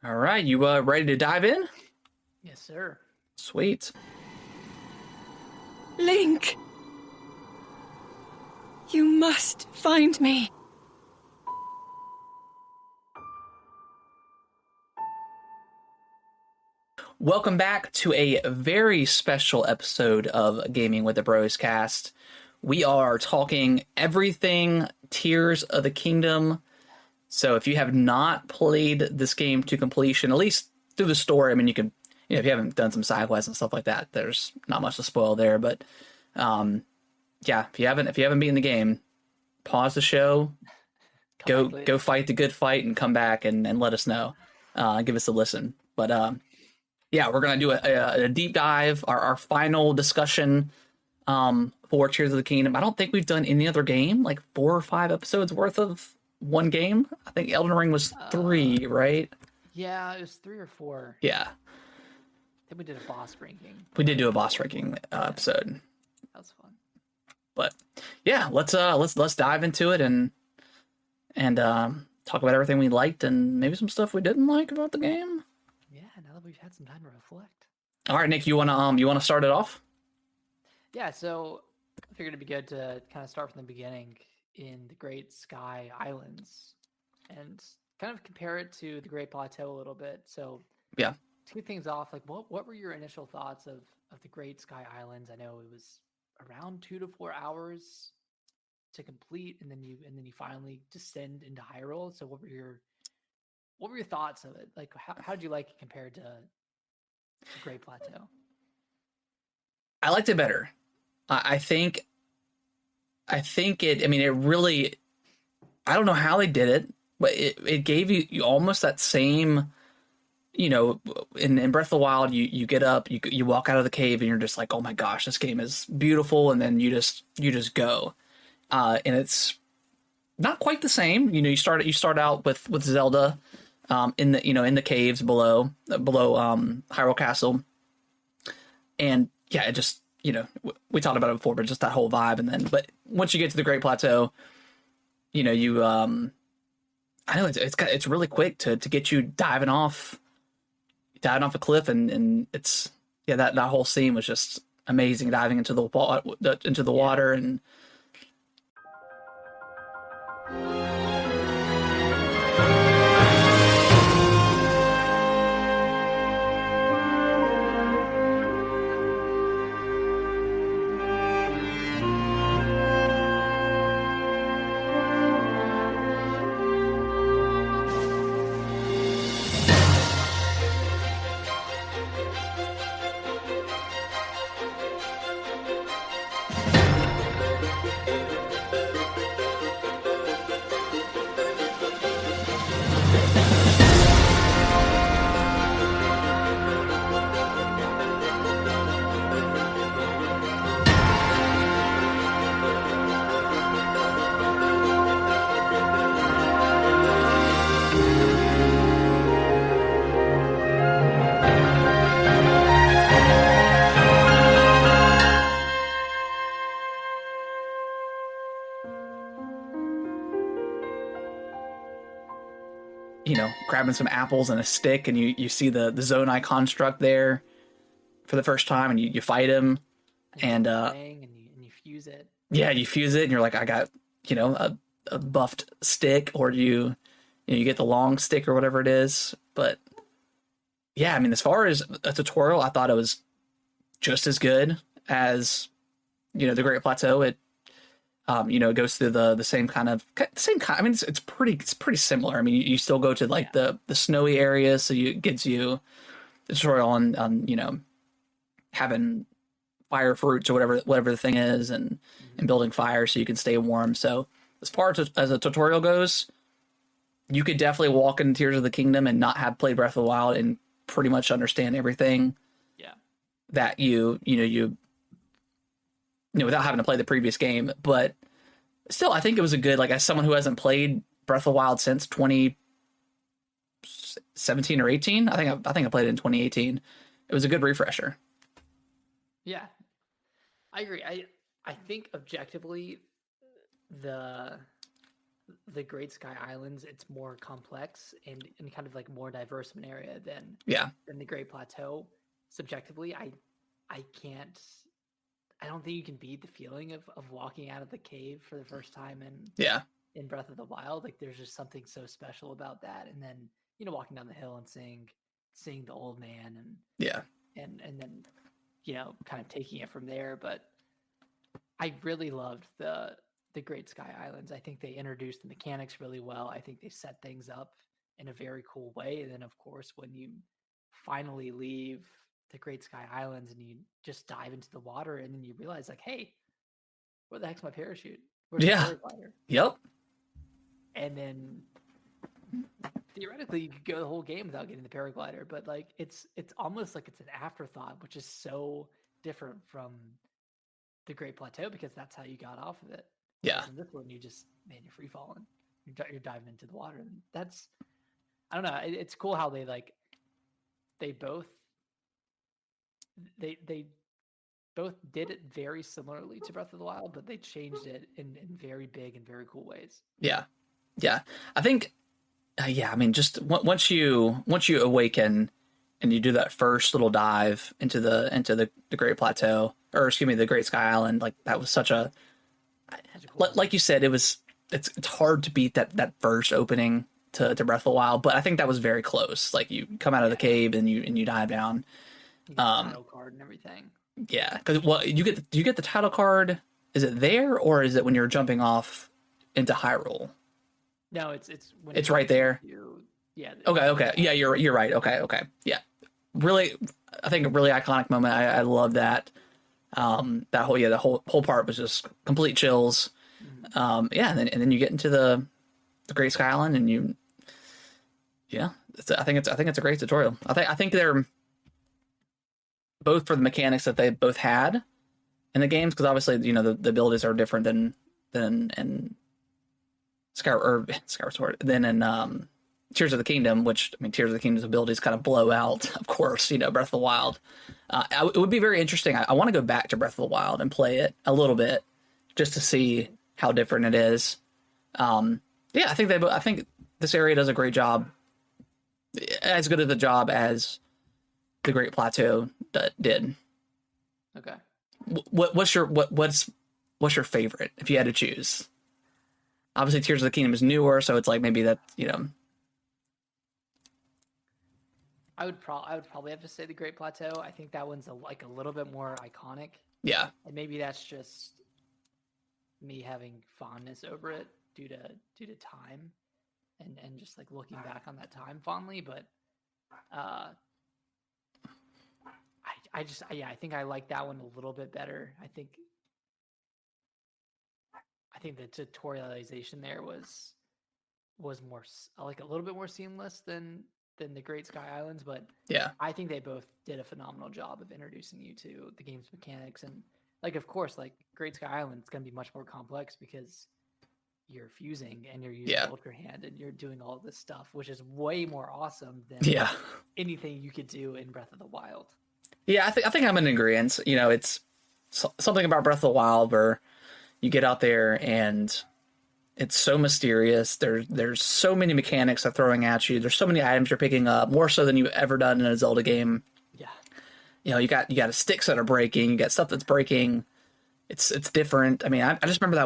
All right, you ready to dive in? Yes, sir. Sweet. Link! You must find me. Welcome back to a very special episode of Gaming with the Bros cast. We are talking everything Tears of the Kingdom. So if you have not played this game to completion, at least through the story, I mean, you can, if you haven't done some side quests and stuff like that, there's not much to spoil there. But yeah, if you haven't beaten the game, pause the show, go fight the good fight, and come back and let us know. Give us a listen. But yeah, we're gonna do a deep dive, our final discussion for Tears of the Kingdom. I don't think we've done any other game, like 4 or 5 episodes worth of one game. I think Elden Ring was 3, right? Yeah, it was 3 or 4. Yeah. Then we did a boss ranking. We did do a boss ranking episode. That was fun. But yeah, let's dive into it and talk about everything we liked and maybe some stuff we didn't like about the game. Yeah, now that we've had some time to reflect. All right, Nick, you wanna start it off? Yeah, so I figured it'd be good to kind of start from the beginning in the Great Sky Islands and kind of compare it to the Great Plateau a little bit. So Yeah. to kick things off, like what were your initial thoughts of the Great Sky Islands? I know it was around 2 to 4 hours to complete, and then you finally descend into Hyrule. So what were your thoughts of it? Like how did you like it compared to the Great Plateau? I liked it better. I think it. I mean, it really. I don't know how they did it, but it gave you almost that same. You know, in Breath of the Wild, you get up, you walk out of the cave, and you're just like, oh my gosh, this game is beautiful, and then you just go, and it's not quite the same. You know, you start out with Zelda, in the caves below Hyrule Castle, and yeah, it just we talked about it before, but just that whole vibe, and then but once you get to the Great Plateau, you I know it's really quick to get you diving off a cliff, and it's that whole scene was just amazing, diving into the water and. Grabbing some apples and a stick, and you see the Zonai construct there for the first time, and you fight him, and you fuse it. Yeah, you fuse it, and you're like, I got a buffed stick, or you get the long stick or whatever it is. But yeah, I mean, as far as a tutorial, I thought it was just as good as the Great Plateau. It it goes through the same kind. I mean, it's pretty similar. I mean, you still go to like the snowy areas, so it gives you the tutorial on having fire fruits or whatever the thing is, and building fire so you can stay warm. So as far as a tutorial goes, you could definitely walk into Tears of the Kingdom and not have played Breath of the Wild and pretty much understand everything. Yeah. That without having to play the previous game, but still, I think it was a good, like, as someone who hasn't played Breath of the Wild since 2017 or 18, I think I played it in 2018. It was a good refresher. Yeah, I agree. I think objectively, the the Great Sky Islands, it's more complex and kind of like more diverse of an area Yeah. than the Great Plateau. Subjectively, I can't. I don't think you can beat the feeling of walking out of the cave for the first time Yeah. in Breath of the Wild. Like there's just something so special about that. And then walking down the hill and seeing the old man Yeah. and then kind of taking it from there. But I really loved the Great Sky Islands. I think they introduced the mechanics really well. I think they set things up in a very cool way. And then, of course, when you finally leave the Great Sky Islands and you just dive into the water, and then you realize, like, hey, where the heck's my parachute? Where's Yeah. the paraglider? Yep. And then theoretically, you could go the whole game without getting the paraglider, but like it's almost like it's an afterthought, which is so different from the Great Plateau because that's how you got off of it. Yeah. Whereas in this one, you're free falling. You're diving into the water, and that's I don't know. It's cool how they both they both did it very similarly to Breath of the Wild, but they changed it in very big and very cool ways. Yeah. Yeah. I think. Yeah. I mean, just once you awaken and you do that first little dive into the Great Plateau, or excuse me, the Great Sky Island, like that was such a Cool like you said, it's hard to beat that first opening to Breath of the Wild, but I think that was very close. Like you come out of the cave and you dive down. you get the title card and everything. Yeah, because do you get the title card? Is it there or is it when you're jumping off into Hyrule? No, it's when It's right there. Yeah. Okay. Yeah, you're right. Okay. Yeah, really, I think a really iconic moment. I love that. That whole the whole part was just complete chills. Yeah, and then you get into the Great Sky Island and I think it's a great tutorial. I think they're both for the mechanics that they both had in the games, because obviously the abilities are different than in Skyward Sword than in Tears of the Kingdom, which I mean Tears of the Kingdom's abilities kind of blow out, of course, Breath of the Wild. It would be very interesting. I want to go back to Breath of the Wild and play it a little bit just to see how different it is. Yeah, I think this area does a great job, as good of a job as the Great Plateau did. Okay. What's your favorite if you had to choose? Obviously, Tears of the Kingdom is newer, so it's like maybe that I would probably have to say the Great Plateau. I think that one's a little bit more iconic. Yeah. And maybe that's just me having fondness over it due to time and just like looking back on that time fondly. But I think I like that one a little bit better. I think the tutorialization there was more like a little bit more seamless than the Great Sky Islands, but Yeah. I think they both did a phenomenal job of introducing you to the game's mechanics. And like, of course, like Great Sky Island is going to be much more complex because you're fusing and you're using Ultra Hand and you're doing all this stuff, which is way more awesome than anything you could do in Breath of the Wild. Yeah, I think I'm in agreement. It's something about Breath of the Wild where you get out there and it's so mysterious. There's so many mechanics they're throwing at you. There's so many items you're picking up, more so than you've ever done in a Zelda game. Yeah. You got sticks that are breaking. You got stuff that's breaking. It's different. I mean, I just remember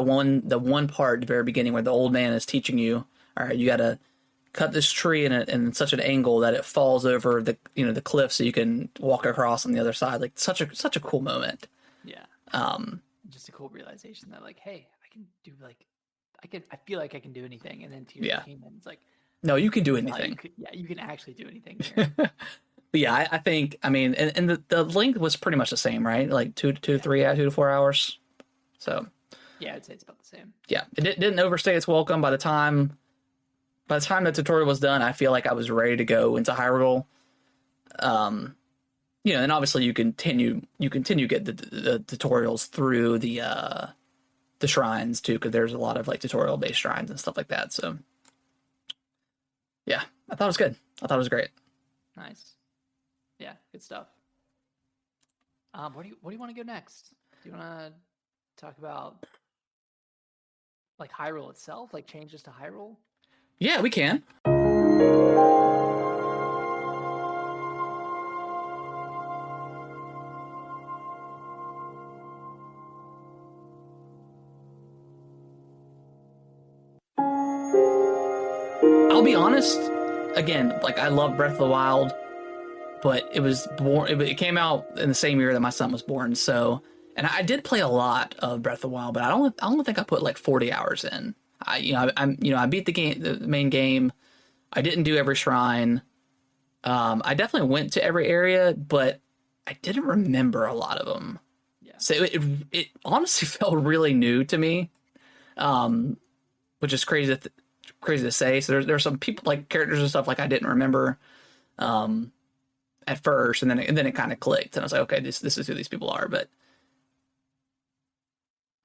the one part at the very beginning where the old man is teaching you, all right, you got to cut this tree in such an angle that it falls over the cliff so you can walk across on the other side. Like such a cool moment. Yeah. Just a cool realization that like, hey, I can do I feel like I can do anything. And then Tears of the Kingdom, it's like, no, you can do anything. You can actually do anything here. But yeah, I think, I mean, and the length was pretty much the same, right? Like 2 to 4 hours. So yeah, I'd say it's about the same. Yeah, it didn't overstay its welcome. By the time the tutorial was done, I feel like I was ready to go into Hyrule. And obviously you continue get the tutorials through the shrines too, because there's a lot of like tutorial based shrines and stuff like that. So yeah, I thought it was good. I thought it was great. Nice. Yeah, good stuff. Where do you want to go next? Do you want to talk about like Hyrule itself, like changes to Hyrule? Yeah, we can. I'll be honest. Again, like I love Breath of the Wild, but it was born. It came out in the same year that my son was born. So, and I did play a lot of Breath of the Wild, but I don't think I put like 40 hours in. I beat the game, the main game. I didn't do every shrine. I definitely went to every area, but I didn't remember a lot of them. Yeah. So it honestly felt really new to me, which is crazy to say. So there's some people like characters and stuff like I didn't remember at first, and then it kind of clicked, and I was like, okay, this is who these people are. But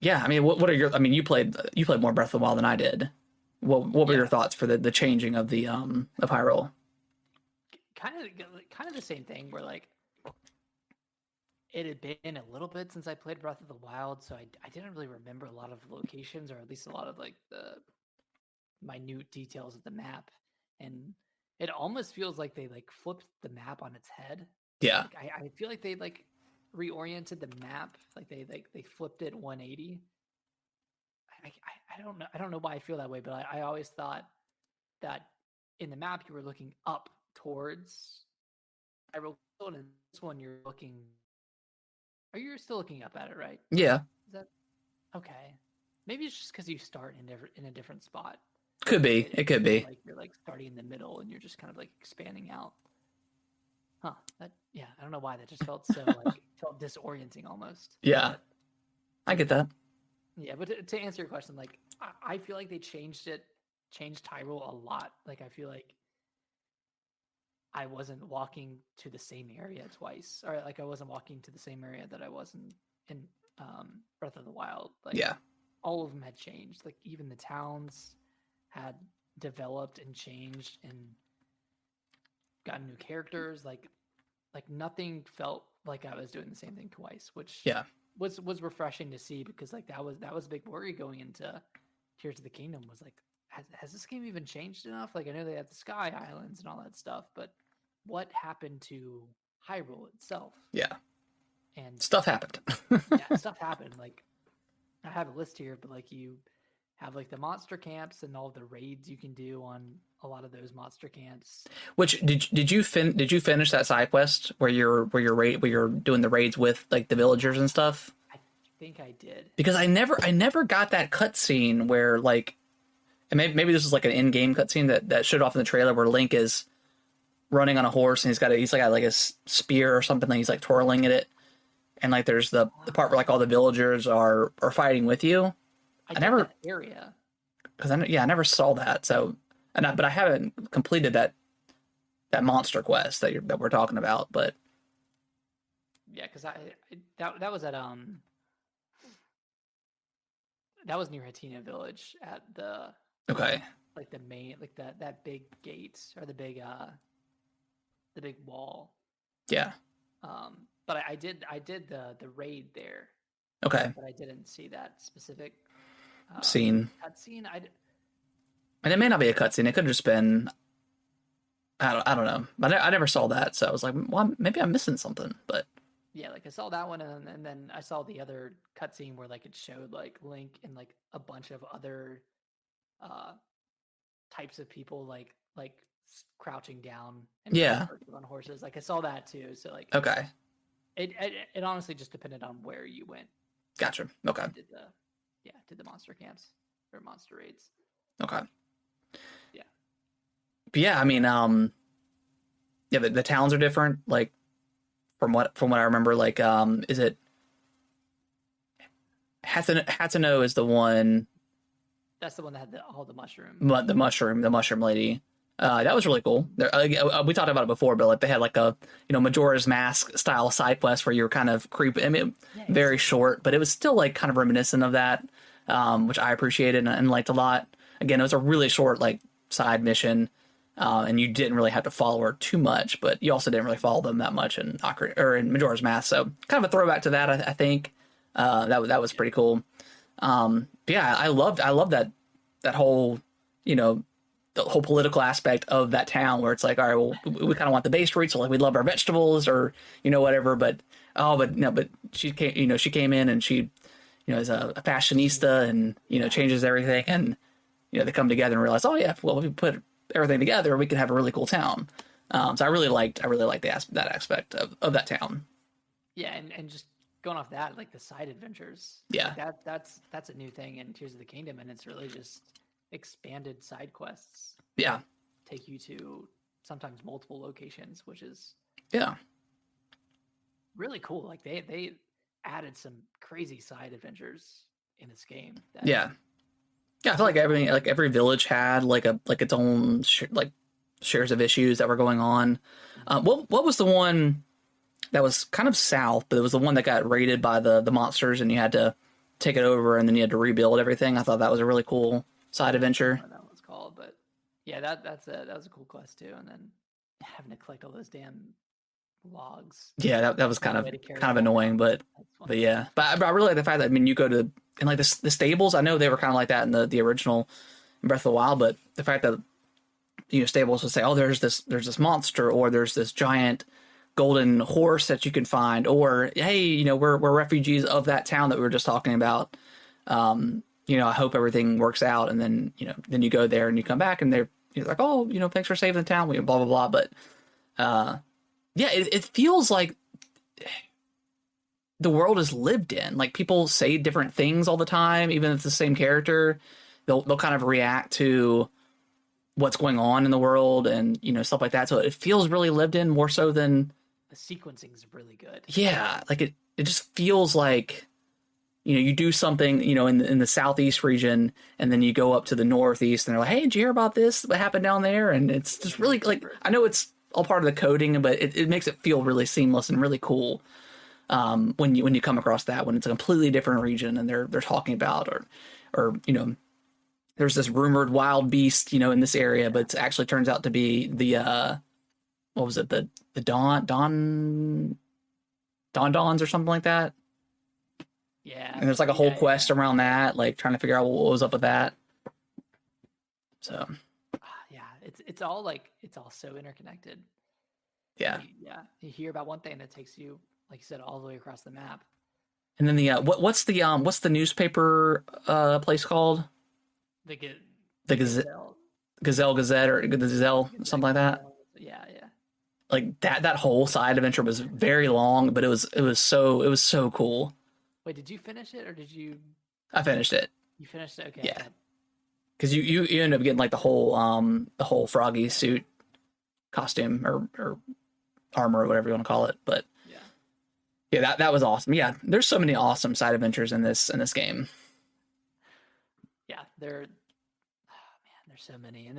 yeah, I mean, what are your? I mean, you played more Breath of the Wild than I did. What were your thoughts for the changing of the of Hyrule? Kind of the same thing where like it had been a little bit since I played Breath of the Wild, so I didn't really remember a lot of locations, or at least a lot of like the minute details of the map. And it almost feels like they like flipped the map on its head. Yeah, Like, I feel like they like reoriented the map, like they flipped it 180. I don't know why I feel that way, but I always thought that in the map you were looking up towards Hyrule, and in this one you're looking. Are you still looking up at it, right? yeah, Is that okay? Maybe it's just because you start in a different spot. could be. It could be. Like you're like starting in the middle and you're just kind of like expanding out. Huh? Yeah, I don't know why that just felt so like felt disorienting almost. Yeah, But, I get that. yeah, but to answer your question, like I feel like they changed Hyrule a lot. Like I feel like I wasn't walking to the same area twice, or like I wasn't walking to the same area that I was in Breath of the Wild. Like Yeah, all of them had changed. Like even the towns had developed and changed and gotten new characters. Like nothing felt like I was doing the same thing twice, which yeah, was refreshing to see, because like that was a big worry going into Tears of the Kingdom, was like, has this game even changed enough? Like I know they had the Sky Islands and all that stuff, but what happened to Hyrule itself? yeah. And Stuff happened. yeah, stuff happened. Like I have a list here, but like you have like the monster camps and all the raids you can do on a lot of those monster camps. Which did you finish that side quest where you're doing the raids with like the villagers and stuff? I think I did. Because I never got that cutscene where like, and maybe this is like an in-game cutscene that showed off in the trailer where Link is running on a horse and he's got like a spear or something, and he's like twirling at it, and like there's the part where like all the villagers are fighting with you. I never that area because I never saw that. So but I haven't completed that monster quest that we're talking about. But yeah, because that was at that was near Hatina Village at the okay, like the main, like that big gate, or the big wall. yeah, But I did the raid there, okay, but I didn't see that specific scene. cutscene. And it may not be a cutscene. It could have just been I don't know. But I never saw that, so I was like, well, maybe I'm missing something. But yeah, like I saw that one, and then I saw the other cutscene where like it showed like Link and like a bunch of other types of people like crouching down and yeah, on horses. Like I saw that too. So like okay, it honestly just depended on where you went. gotcha. Okay, Did the monster camps or monster raids. okay, Yeah. but yeah. I mean, yeah, the towns are different. Like from what I remember, like is it Hatsuno is the one. That's the one that had all the mushroom. The mushroom lady. That was really cool. We talked about it before, but like they had like a Majora's Mask style side quest where you were kind of creeping. I mean, very short, but it was still like kind of reminiscent of that, which I appreciated and liked a lot. Again, it was a really short like side mission, and you didn't really have to follow her too much, but you also didn't really follow them that much in Majora's Mask. So kind of a throwback to that, I think. That was pretty cool. yeah, I loved that whole, you know, the whole political aspect of that town where it's like, all right, well, we kind of want the base rate, so like we love our vegetables or whatever, but but no, but she came in and she is a fashionista and changes everything, and they come together and realize, oh yeah, well if we put everything together, we could have a really cool town. So I really liked that aspect of that town. Yeah, and just going off that, like the side adventures. Yeah. Like that's a new thing in Tears of the Kingdom, and it's really just expanded side quests. Yeah. Take you to sometimes multiple locations, which is Yeah. really cool. Like they added some crazy side adventures in this game. Yeah. Yeah, I feel like every village had like its own shares of issues that were going on. What was the one that was kind of south, but it was the one that got raided by the monsters, and you had to take it over, and then you had to rebuild everything. I thought that was a really cool side adventure. I don't know what that one's called, but yeah, that was a cool quest too. And then having to collect all those damn logs. Yeah, that was kind of annoying, but yeah, but I really like the fact that you go to and like the stables. I know they were kind of like that in the original Breath of the Wild, but the fact that stables would say, oh, there's this monster, or there's this giant golden horse that you can find, or hey, we're refugees of that town that we were just talking about. I hope everything works out, and then then you go there and you come back and they're like, oh, thanks for saving the town, blah blah blah. But yeah, it feels like the world is lived in. Like people say different things all the time, even if it's the same character. They'll kind of react to what's going on in the world and stuff like that. So it feels really lived in, more so than the sequencing is really good. Yeah, like it just feels like you do something in the southeast region, and then you go up to the northeast, and they're like, hey, did you hear about this? What happened down there? And it's just really like, I know it's all part of the coding, but it makes it feel really seamless and really cool when you come across that, when it's a completely different region and they're talking about or there's this rumored wild beast in this area, but it actually turns out to be the what was it, the Dons or something like that. Yeah, and there's like a whole quest around that, like trying to figure out what was up with that. So yeah, it's all so interconnected. Yeah. You hear about one thing that takes you, like you said, all the way across the map. And then the what's the newspaper place called? The Gazelle Gazette or Gazelle, something like that. Yeah. Like that whole side adventure was very long, but it was so cool. Wait, did you finish it or did you? I finished it. You finished it, okay. Yeah. Because you end up getting like the whole froggy suit costume or armor or whatever you want to call it. But yeah, that was awesome. Yeah, there's so many awesome side adventures in this game. Yeah, there's so many, and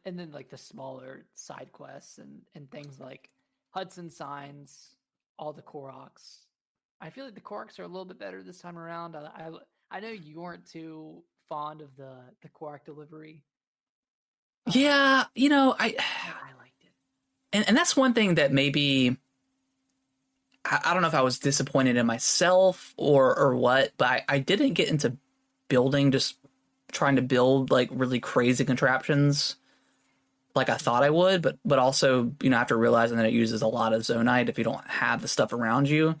then like the smaller side quests and things like Hudson signs, all the Koroks. I feel like the Koroks are a little bit better this time around. I know you weren't too fond of the Korok delivery. Yeah, I liked it, and that's one thing that maybe I don't know if I was disappointed in myself or what, but I didn't get into building, just trying to build like really crazy contraptions like I thought I would, but also after realizing that it uses a lot of Zonite, if you don't have the stuff around you,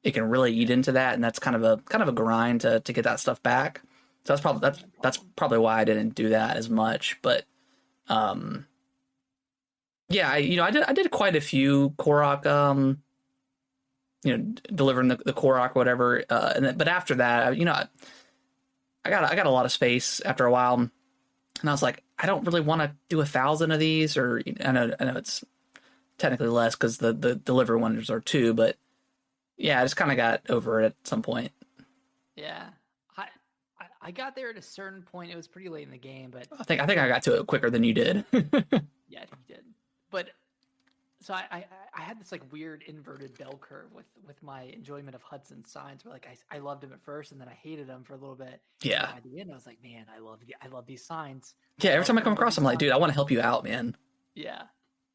it can really eat into that, and that's kind of a grind to get that stuff back. So that's probably why I didn't do that as much. But yeah, I did quite a few Korok delivering the Korok, whatever. But after that, I got a lot of space after a while, and I was like, I don't really want to do 1,000 of these, or I know it's technically less because the delivery ones are 2, but yeah, I just kind of got over it at some point. Yeah, I got there at a certain point. It was pretty late in the game, but I think I got to it quicker than you did. Yeah, you did. But so I had this like weird inverted bell curve with my enjoyment of Hudson's signs, where like I loved him at first, and then I hated him for a little bit. Yeah. And by the end, I was like, man, I love these signs. Yeah, every time I come across them, I'm like, dude, I want to help you out, man. Yeah,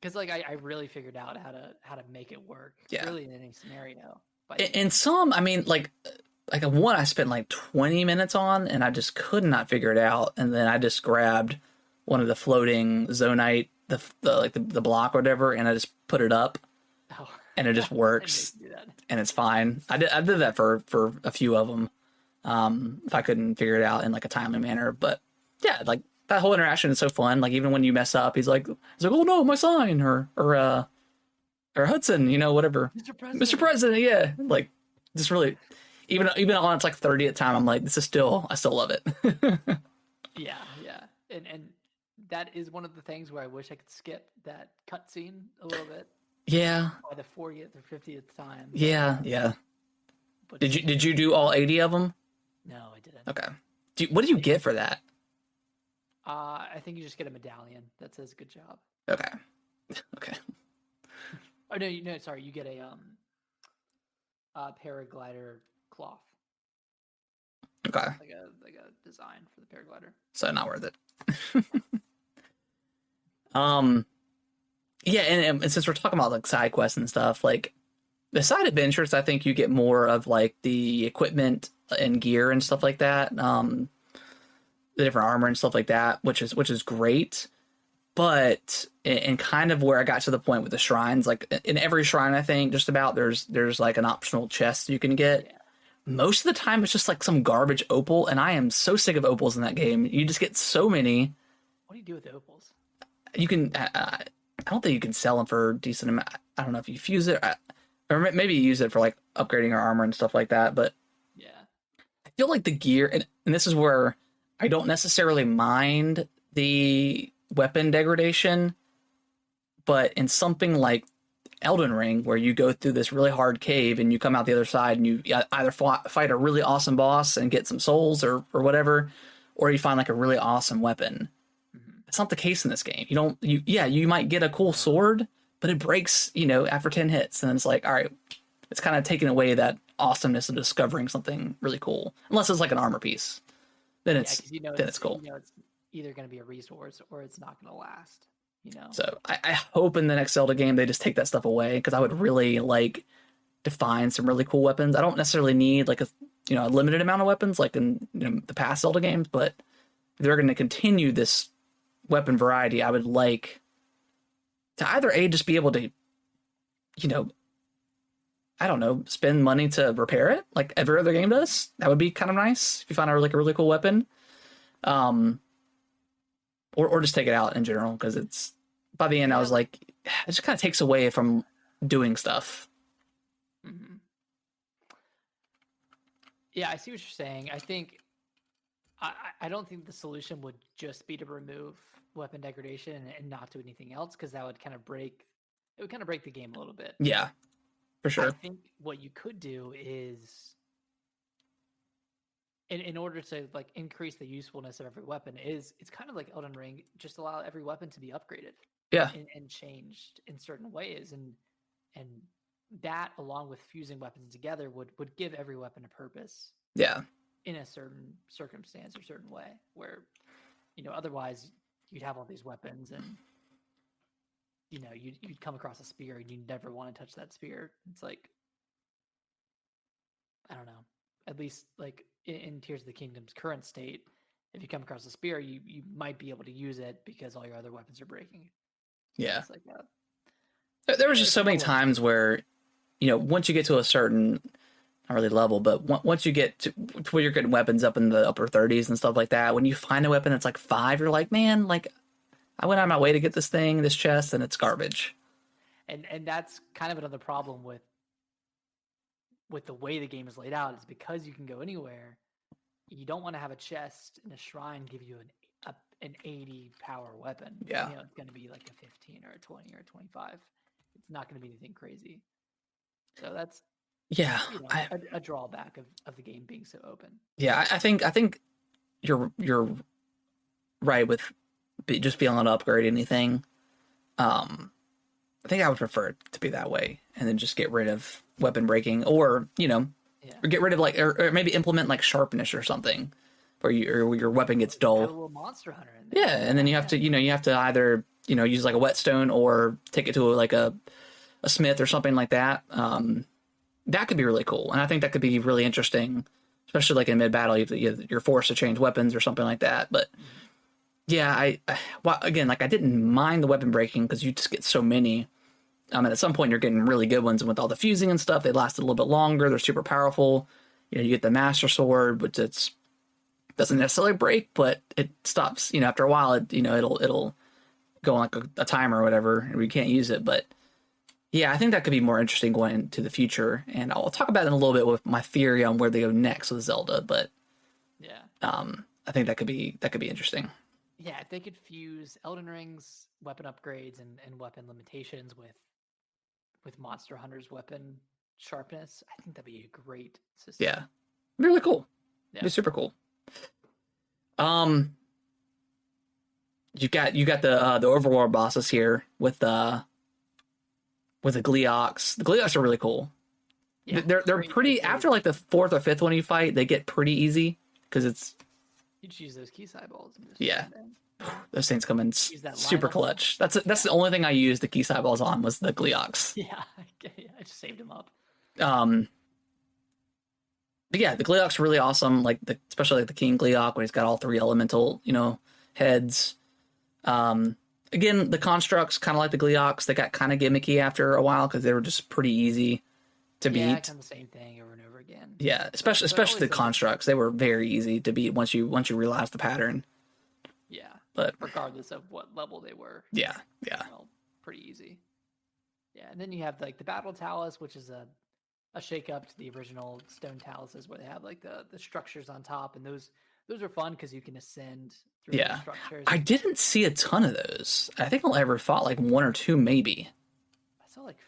because like I really figured out how to make it work. Yeah. Really in any scenario. And some, I mean, like like a one I spent like 20 minutes on, and I just could not figure it out. And then I just grabbed one of the floating zonite, the block or whatever, and I just put it up, Oh, and it just I works, didn't do that. and it's fine. I did that for a few of them, if I couldn't figure it out in like a timely manner. But yeah, like that whole interaction is so fun. Like even when you mess up, he's like, oh no, my sign, or Hudson, whatever, Mr. President. Mr. President, yeah, like just really, even on its like 30th time, I'm like, I still love it. Yeah, yeah, and that is one of the things where I wish I could skip that cutscene a little bit Yeah, by the 40th or 50th time. yeah. But Did you do all 80 of them? No, I didn't. Okay. What do you get for that? I think you just get a medallion that says "good job." Okay. Oh no, sorry, you get a paraglider cloth, Okay. like a design for the paraglider. So not worth it. Yeah, and since we're talking about like side quests and stuff, like the side adventures, I think you get more of like the equipment and gear and stuff like that. The different armor and stuff like that, which is great. But and kind of where I got to the point with the shrines, like in every shrine, I think just about there's like an optional chest you can get. Yeah. Most of the time, it's just like some garbage opal, and I am so sick of opals in that game. You just get so many. What do you do with the opals? You can. I don't think you can sell them for a decent amount. I don't know if you fuse it, or maybe you use it for like upgrading your armor and stuff like that. But Yeah. I feel like the gear, and this is where I don't necessarily mind the weapon degradation, but in something like Elden Ring, where you go through this really hard cave and you come out the other side and you either fight a really awesome boss and get some souls or whatever, or you find like a really awesome weapon. Mm-hmm. It's not the case in this game. You might get a cool sword, but it breaks, after 10 hits. And it's like, all right, it's kind of taking away that awesomeness of discovering something really cool. Unless it's like an armor piece. Then it's cool. It's either going to be a resource or it's not going to last. So I hope in the next Zelda game they just take that stuff away, because I would really like to find some really cool weapons. I don't necessarily need like a limited amount of weapons like in the past Zelda games, but if they're going to continue this weapon variety, I would like to either just be able to, I don't know, spend money to repair it like every other game does. That would be kind of nice if you find a really cool weapon. Or just take it out in general, because it's by the end I was like, it just kind of takes away from doing stuff. Mm-hmm. Yeah, I see what you're saying. I think I don't think the solution would just be to remove weapon degradation and not do anything else, because that would kind of break the game a little bit. Yeah, for sure. I think what you could do is, in order to like increase the usefulness of every weapon, it's kind of like Elden Ring, just allow every weapon to be upgraded. Yeah. And changed in certain ways, and that, along with fusing weapons together, would give every weapon a purpose. Yeah. In a certain circumstance or certain way, where otherwise you'd have all these weapons and you'd come across a spear and you never want to touch that spear. It's like, I don't know. At least like in Tears of the Kingdom's current state, if you come across a spear, you might be able to use it because all your other weapons are breaking. Yeah. It's like that. There was just so many times where, once you get to a certain, not really level, but once you get to where you're getting weapons up in the upper 30s and stuff like that, when you find a weapon that's like 5, you're like, man, like I went out of my way to get this chest, and it's garbage. And that's kind of another problem with the way the game is laid out, is because you can go anywhere. You don't want to have a chest in a shrine give you an 80 power weapon. Yeah. It's going to be like a 15 or a 20 or a 25. It's not going to be anything crazy. So that's a drawback of the game being so open. Yeah, I think you're right with just being able to upgrade anything. I think I would prefer it to be that way, and then just get rid of weapon breaking, or or get rid of or maybe implement like sharpness or something, where your weapon gets dull. Have a little monster hunter in there. Yeah, and then you have to either use like a whetstone or take it to like a smith or something like that. that could be really cool, and I think that could be really interesting, especially like in mid battle, you're forced to change weapons or something like that. But yeah, well, again, like I didn't mind the weapon breaking because you just get so many. And at some point you're getting really good ones, and with all the fusing and stuff, they last a little bit longer. They're super powerful. You get the Master Sword, which doesn't necessarily break, but it stops. After a while, it'll go on like a timer or whatever, and we can't use it. But yeah, I think that could be more interesting going into the future, and I'll talk about it in a little bit with my theory on where they go next with Zelda. But Yeah. I think that could be interesting. Yeah, if they could fuse Elden Ring's weapon upgrades and weapon limitations with Monster Hunter's weapon sharpness, I think that'd be a great system. Yeah, really cool. Yeah. It'd be super cool. You got the overworld bosses here with the Gleeoks. The Gleeoks are really cool. Yeah, They're pretty. After like the fourth or fifth one you fight, they get pretty easy because it's you just use those key eyeballs. And just Yeah. them. those things come in Use that super Lionel. clutch. That's the only thing I used the key eyeballs on was the Gleeoks. Yeah, I just saved them up. But yeah, the Gleeok's really awesome. Like especially like the King Gleeok when he's got all three elemental heads. Again, the constructs kind of like the Gleeoks. They got kind of gimmicky after a while because they were just pretty easy to beat. Yeah, kind of the same thing over and over again. Yeah, especially the constructs. They were very easy to beat once you realize the pattern. Yeah, But regardless of what level they were. yeah. Pretty easy. Yeah, and then you have like the Battle Talus, which is a shake up to the original Stone Taluses, where they have like the structures on top, and those are fun because you can ascend through the structures. I didn't see a ton of those. I think I ever fought like one or two, maybe. I saw like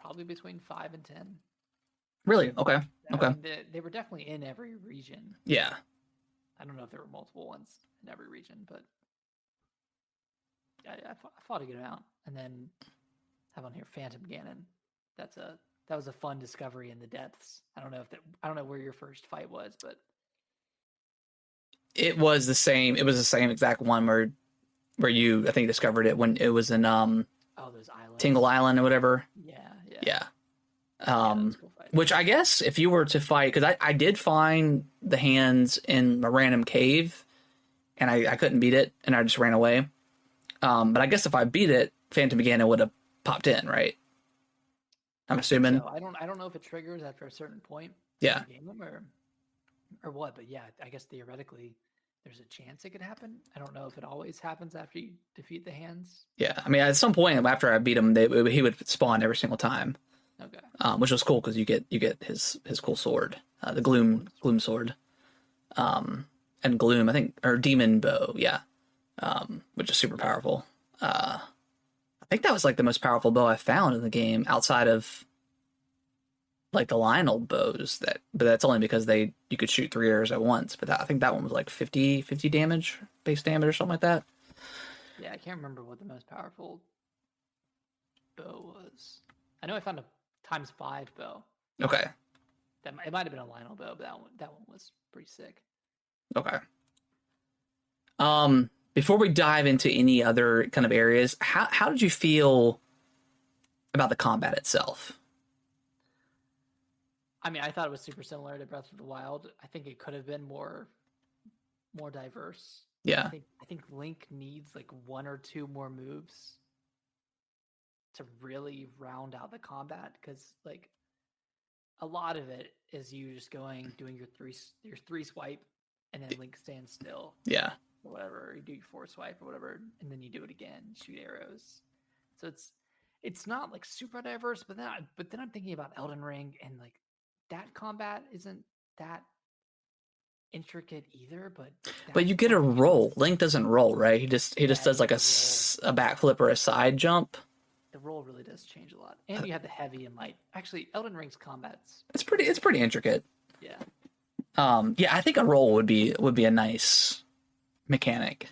probably between 5 and 10. Really? Okay. I Okay. mean, they were definitely in every region. Yeah. I don't know if there were multiple ones in every region, but I fought a good amount. And then have on here Phantom Ganon. That was a fun discovery in the depths. I don't know where your first fight was, but It was the same. It was the same exact one where you I think discovered it when it was in those islands, Tingle Island or whatever. Yeah. Yeah. That was a cool fight. Which I guess if you were to fight, because I did find the hands in a random cave, and I couldn't beat it, and I just ran away. But I guess if I beat it, Phantom Ganon would have popped in, right? I'm assuming. So I don't know if it triggers after a certain point. Yeah. In the game or what, but yeah, I guess theoretically there's a chance it could happen. I don't know if it always happens after you defeat the hands. Yeah. I mean, at some point after I beat him, he would spawn every single time. Okay. Which was cool because you get his cool sword, the gloom sword, and gloom, I think, or demon bow, yeah, which is super powerful. I think that was like the most powerful bow I found in the game outside of like the Lionel bows. But that's only because you could shoot 3 arrows at once. But I think that one was like 50 damage, base damage or something like that. Yeah, I can't remember what the most powerful bow was. I know I found a ×5 bow. Okay. It might have been a Lionel bow, but that one was pretty sick. Okay. Before we dive into any other kind of areas, how did you feel about the combat itself? I mean, I thought it was super similar to Breath of the Wild. I think it could have been more diverse. Yeah. I think Link needs like 1 or 2 more moves to really round out the combat, because like a lot of it is you just doing your three swipe, and then Link stands still. Yeah. Or whatever, you do your 4 swipe or whatever, and then you do it again, shoot arrows. So it's not like super diverse, but then I'm thinking about Elden Ring, and like that combat isn't that intricate either, but you get a roll. Link doesn't roll, right? He just does like a backflip or a side jump. The roll really does change a lot, and you have the heavy and light. Actually, Elden Ring's combat's It's pretty intricate. Yeah. Yeah, I think a roll would be a nice mechanic.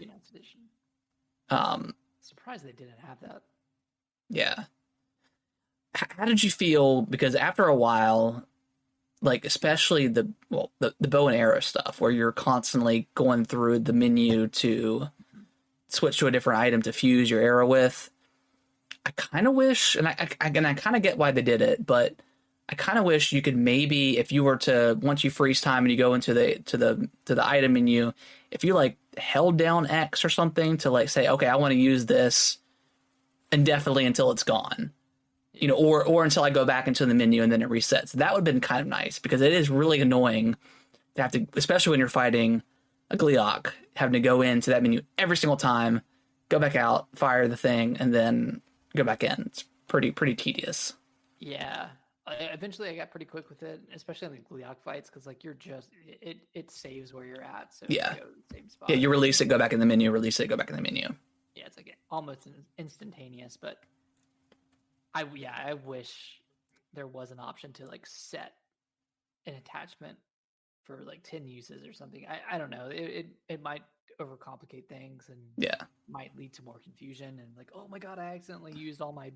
Surprised they didn't have that. Yeah. How did you feel? Because after a while, like especially the bow and arrow stuff, where you're constantly going through the menu to switch to a different item to fuse your arrow with. I kind of wish, and I kind of get why they did it, but I kind of wish you could maybe, if you were to, once you freeze time and you go into the item menu, if you like held down X or something to like say, okay, I want to use this indefinitely until it's gone, you know, or until I go back into the menu and then it resets. That would have been kind of nice, because it is really annoying to have to, especially when you're fighting a Gleeok, having to go into that menu every single time, go back out, fire the thing, and then go back in. It's pretty tedious. Yeah. Eventually, I got pretty quick with it, especially in the Gleeok fights, because like you're just it saves where you're at, so Yeah. you go to the same spot. Yeah, you release it, go back in the menu, release it, go back in the menu. Yeah, it's like almost instantaneous. But I wish there was an option to like set an attachment for like 10 uses or something. I don't know. It might overcomplicate things and Yeah. might lead to more confusion and like, oh my god, I accidentally used all my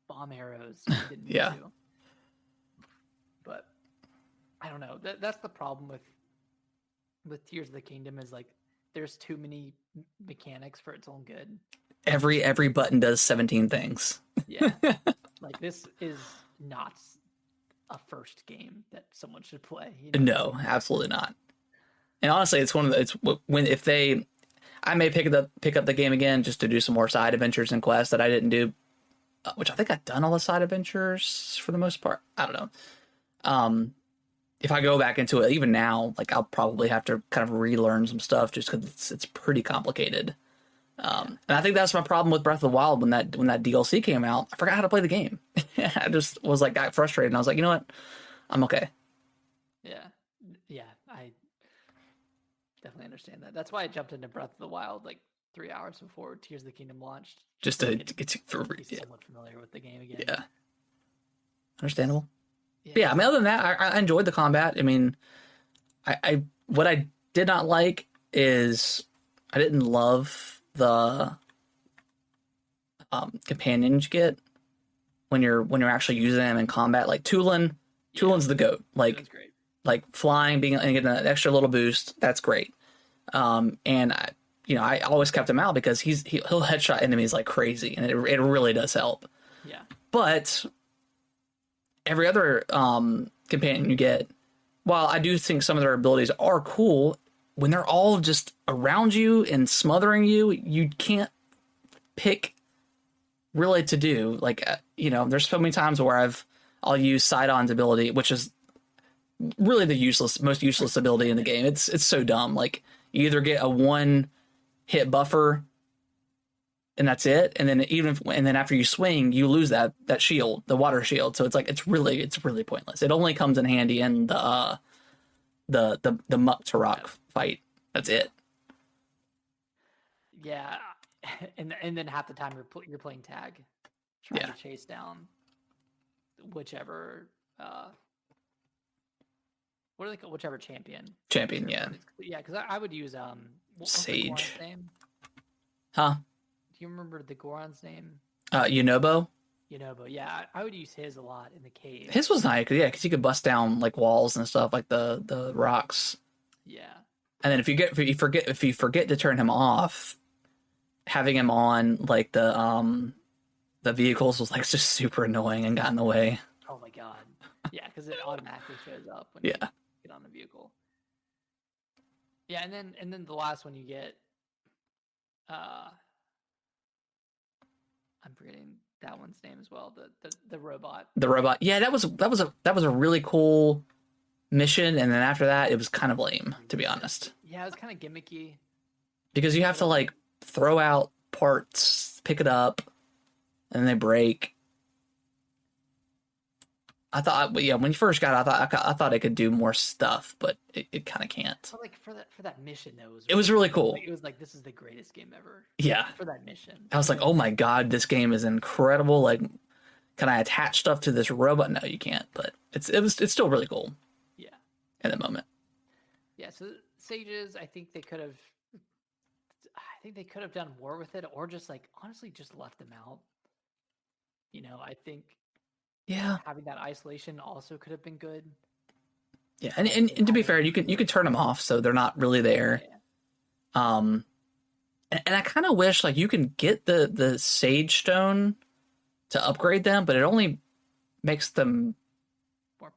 bomb arrows. I didn't need Yeah. to. But I don't know. That's the problem with Tears of the Kingdom, is like there's too many mechanics for its own good. Every button does 17 things. Yeah. Like this is not a first game that someone should play. You know? No, absolutely not. And honestly, it's one of the, it's when, if they, I may pick up the game again just to do some more side adventures and quests that I didn't do, which I think I've done all the side adventures for the most part. I don't know. If I go back into it even now, like I'll probably have to kind of relearn some stuff just because it's pretty complicated. And I think that's my problem with Breath of the Wild. When that DLC came out, I forgot how to play the game. I just was like, got frustrated, and I was like, you know what, I'm okay. Yeah, I definitely understand that. That's why I jumped into Breath of the Wild like 3 hours before Tears of the Kingdom launched, Just to get be yeah. somewhat familiar with the game again. Yeah, understandable. Yeah, I mean, other than that, I enjoyed the combat. I mean, I what I did not like is I didn't love the companions you get when you're actually using them in combat. Like Tulin's the GOAT. That's great. Like flying, being and getting an extra little boost, that's great. And I always kept him out because he'll headshot enemies like crazy, and it really does help. Yeah. But every other companion you get, while I do think some of their abilities are cool, when they're all just around you and smothering you, you can't pick really to do. Like, there's so many times where I'll use Sidon's ability, which is really the most useless ability in the game. It's so dumb. Like, you either get a one hit buffer and that's it, and then after you swing, you lose that shield, the water shield. So it's like it's really pointless. It only comes in handy in the Muck to Rock fight. That's it. Yeah, and then half the time you're playing tag, trying to chase down whichever whichever champion. Champion, yeah. Yeah, because I would use Sage. The name? Huh? Do you remember the Goron's name? Yunobo. Yunobo, yeah, I would use his a lot in the cave. His was nice, because you could bust down like walls and stuff, like the rocks. Yeah. And then if you forget to turn him off, having him on like the vehicles was like just super annoying and got in the way. Oh my god. Yeah, because it automatically shows up when you get on the vehicle. Yeah, and then the last one you get, I'm forgetting that one's name as well. The robot. The robot. Yeah, that was a really cool mission, and then after that, it was kind of lame, to be honest. Yeah, it was kind of gimmicky. Because you have to like throw out parts, pick it up, and then they break. I thought, when you first got it, I thought it could do more stuff, but it kind of can't. But like for that mission though, it was really cool. It was like, this is the greatest game ever. Yeah. For that mission, I was like, oh my god, this game is incredible. Like, can I attach stuff to this robot? No, you can't. But it's still really cool. Yeah. In the moment. Yeah. So Sages, I think they could have done more with it, or just like honestly just left them out. I think. Yeah, having that isolation also could have been good. Yeah, and to be fair, you can turn them off so they're not really there. Yeah. And I kind of wish like you can get the Sage Stone to upgrade them, but it only makes them more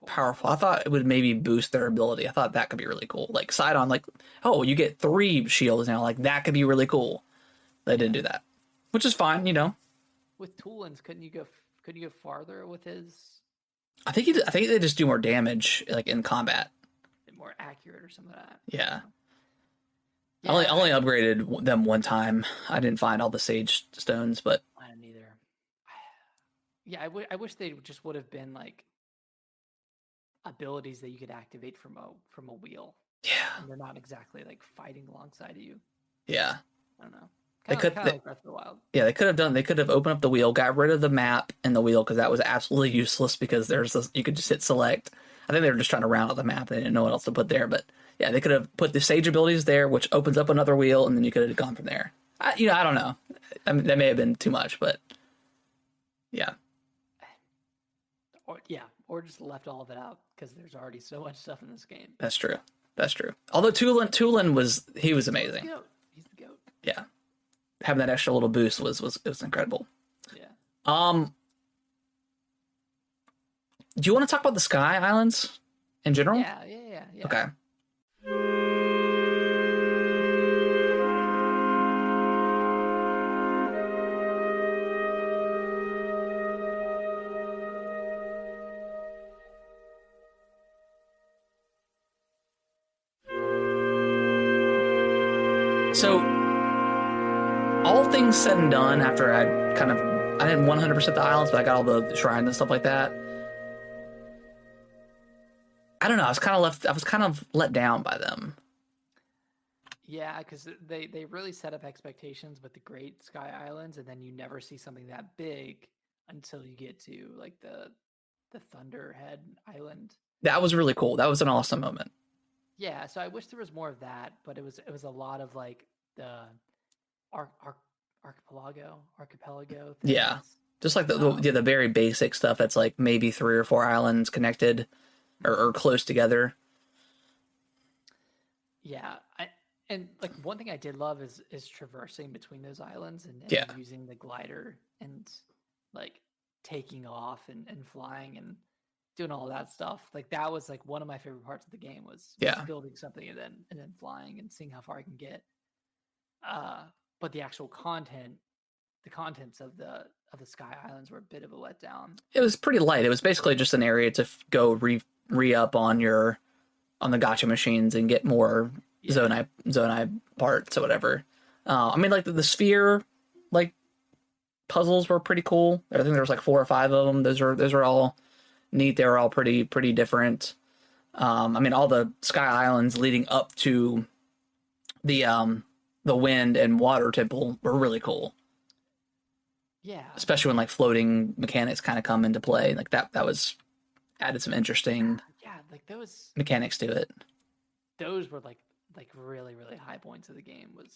powerful. powerful. I thought it would maybe boost their ability. I thought that could be really cool. Like Sidon, like, oh, you get 3 shields now. Like that could be really cool. They didn't do that, which is fine. With Tulins, couldn't you go farther with his I think they just do more damage like in combat. more accurate or something like that? Yeah. Yeah, I only upgraded them one time. I didn't find all the sage stones, but I didn't either. Yeah, I wish they just would have been like abilities that you could activate from a wheel. yeah, And they're not exactly like fighting alongside of you. yeah. I don't know. They Kind could- of like Breath of the Wild. Yeah, they could have opened up the wheel, got rid of the map and the wheel because that was absolutely useless because you could just hit select. I think they were just trying to round out the map. They didn't know what else to put there, but yeah, they could have put the sage abilities there, which opens up another wheel, and then you could have gone from there. I don't know. I mean, that may have been too much, but yeah, Or just left all of it out because there's already so much stuff in this game. that's true. That's true. Although Tulin was amazing. He's the goat. Yeah, having that extra little boost was incredible. Yeah. Do you want to talk about the Sky Islands in general? Yeah. Okay. So, all things said and done, after I didn't 100% the islands, but I got all the shrines and stuff like that. I don't know. I was kind of let down by them. Yeah, because they really set up expectations with the Great Sky Islands, and then you never see something that big until you get to like the Thunderhead Island. That was really cool. That was an awesome moment. Yeah, so I wish there was more of that, but it was a lot of like the archipelago. Yeah. things. Just like the very basic stuff that's like maybe 3 or 4 islands connected or close together. Yeah, and like one thing I did love is traversing between those islands and Yeah. using the glider and like taking off and flying and doing all that stuff. Like that was like one of my favorite parts of the game was building something and then flying and seeing how far I can get. But the actual the contents of the Sky Islands were a bit of a letdown. It was pretty light. It was basically just an area to go re-up on the gacha machines and get more Zonai parts or whatever. I mean, like the sphere, like puzzles were pretty cool. I think there was like 4 or 5 of them. Those were all neat. They were all pretty different. I mean, all the Sky Islands leading up to the wind and water temple were really cool. Yeah, Especially when like floating mechanics kind of come into play. Like that was added some interesting like those mechanics to it. those were like really really high points of the game. Was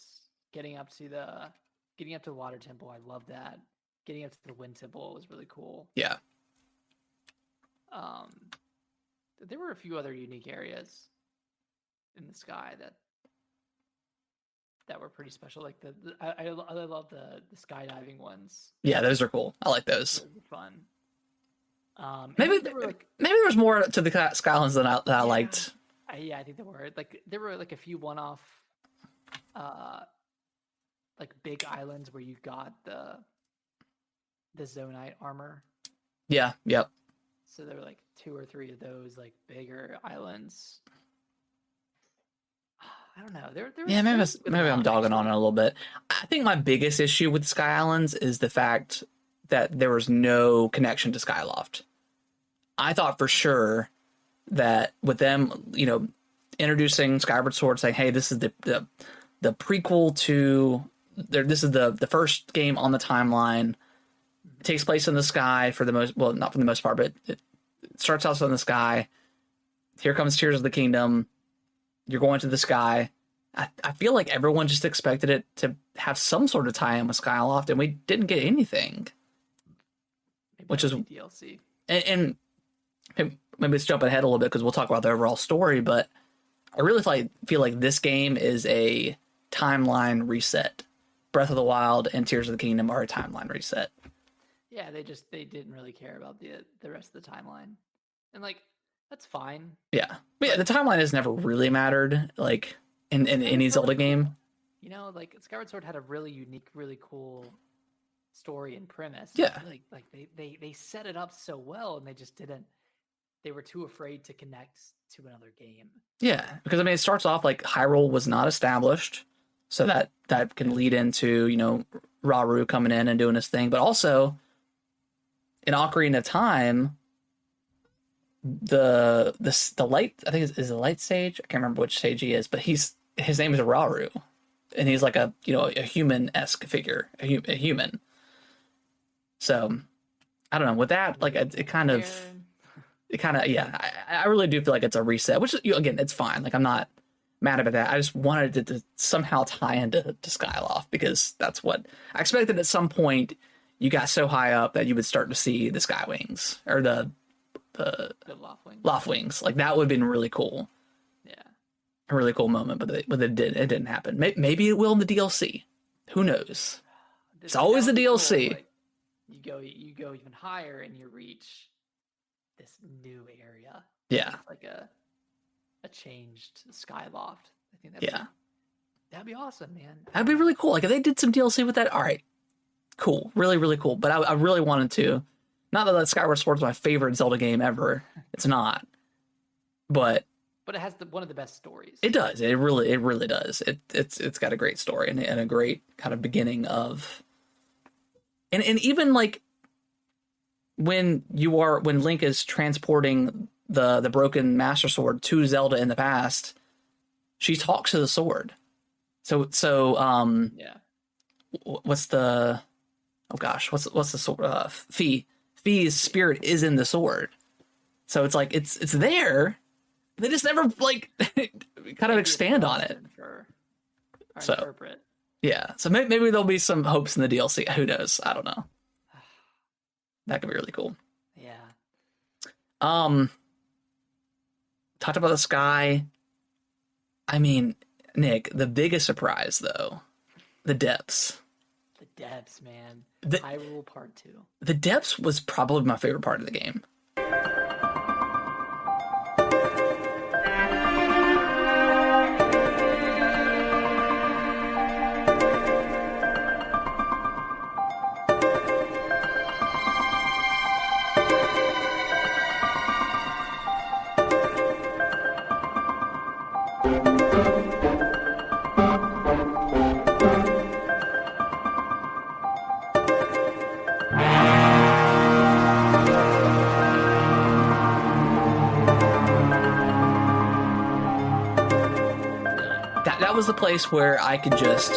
getting up to the water temple. I love that. Getting up to the wind temple was really cool. Yeah. There were a few other unique areas in the sky that were pretty special. Like I love the skydiving ones. Yeah, those are cool. I like those. Those were fun. Maybe there were like there was more to the Skylands than I liked. I think there were like a few one-off like big islands where you got the Zonite armor. Yeah, yep. So there were like 2 or 3 of those like bigger islands. I don't know. Yeah, maybe I'm dogging on it a little bit. I think my biggest issue with Sky Islands is the fact that there was no connection to Skyloft. I thought for sure that with them, introducing Skyward Sword, saying, "Hey, this is the prequel to this is the first game on the timeline. It takes place in the sky for the most, well, not for the most part, but it starts out in the sky. Here comes Tears of the Kingdom. You're going to the sky." I feel like everyone just expected it to have some sort of tie-in with Skyloft, and we didn't get anything. Maybe Which is DLC. And maybe let's jump ahead a little bit because we'll talk about the overall story. But I really feel like this game is a timeline reset. Breath of the Wild and Tears of the Kingdom are a timeline reset. Yeah, they didn't really care about the rest of the timeline. And like That's fine. Yeah. But yeah, the timeline has never really mattered, like, in any Zelda game. You know, like Skyward Sword had a really unique, really cool story and premise. And Yeah. I feel like they set it up so well, and they just didn't. They were too afraid to connect to another game. Yeah, because I mean, it starts off like Hyrule was not established, so that can lead into, Rauru coming in and doing his thing, but also in Ocarina of Time, the light, I think is the light stage. I can't remember which stage he is, but his name is Rauru, and he's like a human-esque figure, a human. So I don't know, with that, like it kind of. Yeah, I really do feel like it's a reset, which, again, it's fine. Like, I'm not mad about that. I just wanted it to somehow tie into Skyloft, because that's what I expected. At some point, you got so high up that you would start to see the Sky Wings, or the Loft Wings. Like, that would have been really cool. Yeah. A really cool moment, but it didn't happen. Maybe it will in the DLC. Who knows? It's always the DLC. Cool. Like, you go even higher and you reach this new area. Yeah. It's like a changed Skyloft. I think that'd be awesome, man. That'd be really cool. Like, if they did some DLC with that, all right, cool, really, really cool. But I really wanted to. Not that Skyward Sword is my favorite Zelda game ever. It's not. But it has one of the best stories. It does. It really does. It's got a great story and a great kind of beginning of. And even like when Link is transporting the broken Master Sword to Zelda in the past, she talks to the sword. So yeah. What's the sword? Fi's spirit is in the sword. So it's like it's there. They just never like kind of expand on it. Interpret. Yeah. So maybe there'll be some hopes in the DLC. Who knows? I don't know. That could be really cool. Yeah. Talked about the sky. I mean, Nick, the biggest surprise though, the depths. The depths, man. Hyrule Part 2. The depths was probably my favorite part of the game. That was the place where I could just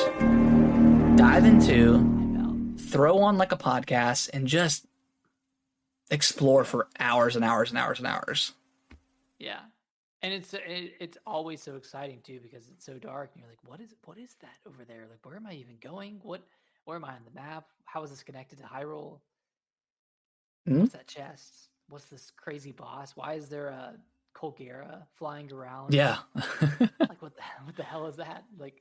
dive into, throw on like a podcast, and just explore for hours and hours and hours and hours. Yeah, and it's always so exciting too, because it's so dark, and you're like, what is that over there? Like, where am I even going? Where am I on the map? How is this connected to Hyrule? What's that chest? What's this crazy boss? Why is there a Colgera flying around? Yeah. Like, what the hell is that? Like,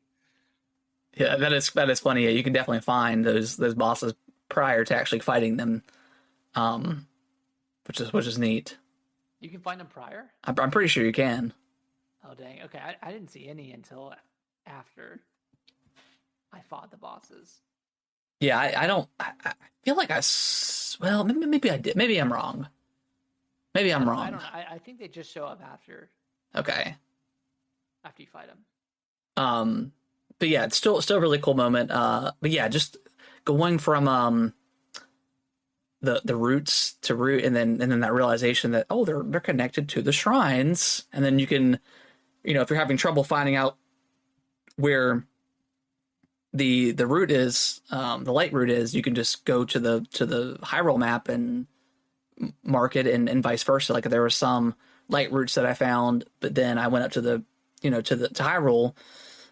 yeah, that is funny. Yeah, you can definitely find those bosses prior to actually fighting them, which is neat. You can find them prior? I'm pretty sure you can. Oh dang! Okay, I didn't see any until after I fought the bosses. Yeah, I don't. I feel like well, maybe I did. Maybe I'm wrong. Maybe I'm wrong. I don't know. I think they just show up after. Okay. After you fight them. But yeah, it's still a really cool moment. But yeah, just going from the roots to root, and then that realization that they're connected to the shrines, and then you can, if you're having trouble finding out where the route is, the light route is, you can just go to the Hyrule map and mark it, and vice versa. Like, there were some light routes that I found, but then I went up to the to Hyrule,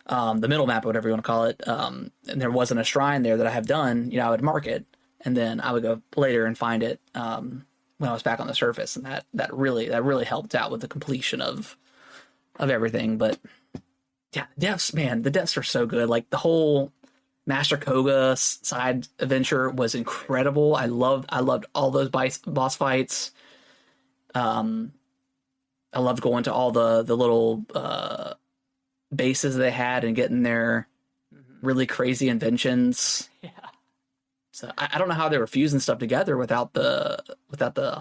the middle map, or whatever you want to call it, and there wasn't a shrine there that I have done. I would mark it, and then I would go later and find it when I was back on the surface, and that really helped out with the completion of everything. But yeah, depths, man, the depths are so good. Like, the whole Master Koga side adventure was incredible. I loved all those boss fights. I loved going to all the little bases they had and getting their really crazy inventions. Yeah. So I don't know how they were fusing stuff together without the Without the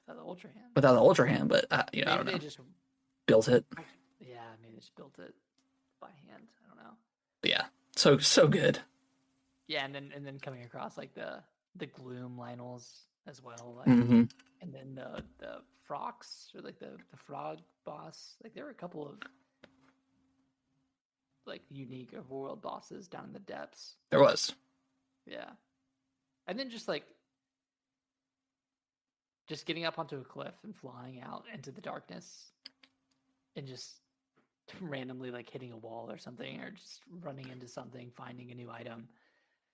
Ultra Hand. without the Ultra Hand, but I Maybe don't they know. just Built it. yeah, maybe they just built it by hand. I don't know. But yeah, so good. Yeah, and then coming across like the Gloom Lionels as well, like, Hmm. and then the Frox or like the frog boss. Like there were a couple of like unique overworld bosses down in the depths. There was. Yeah, and then just getting up onto a cliff and flying out into the darkness, and just randomly like hitting a wall or something, or just running into something, finding a new item,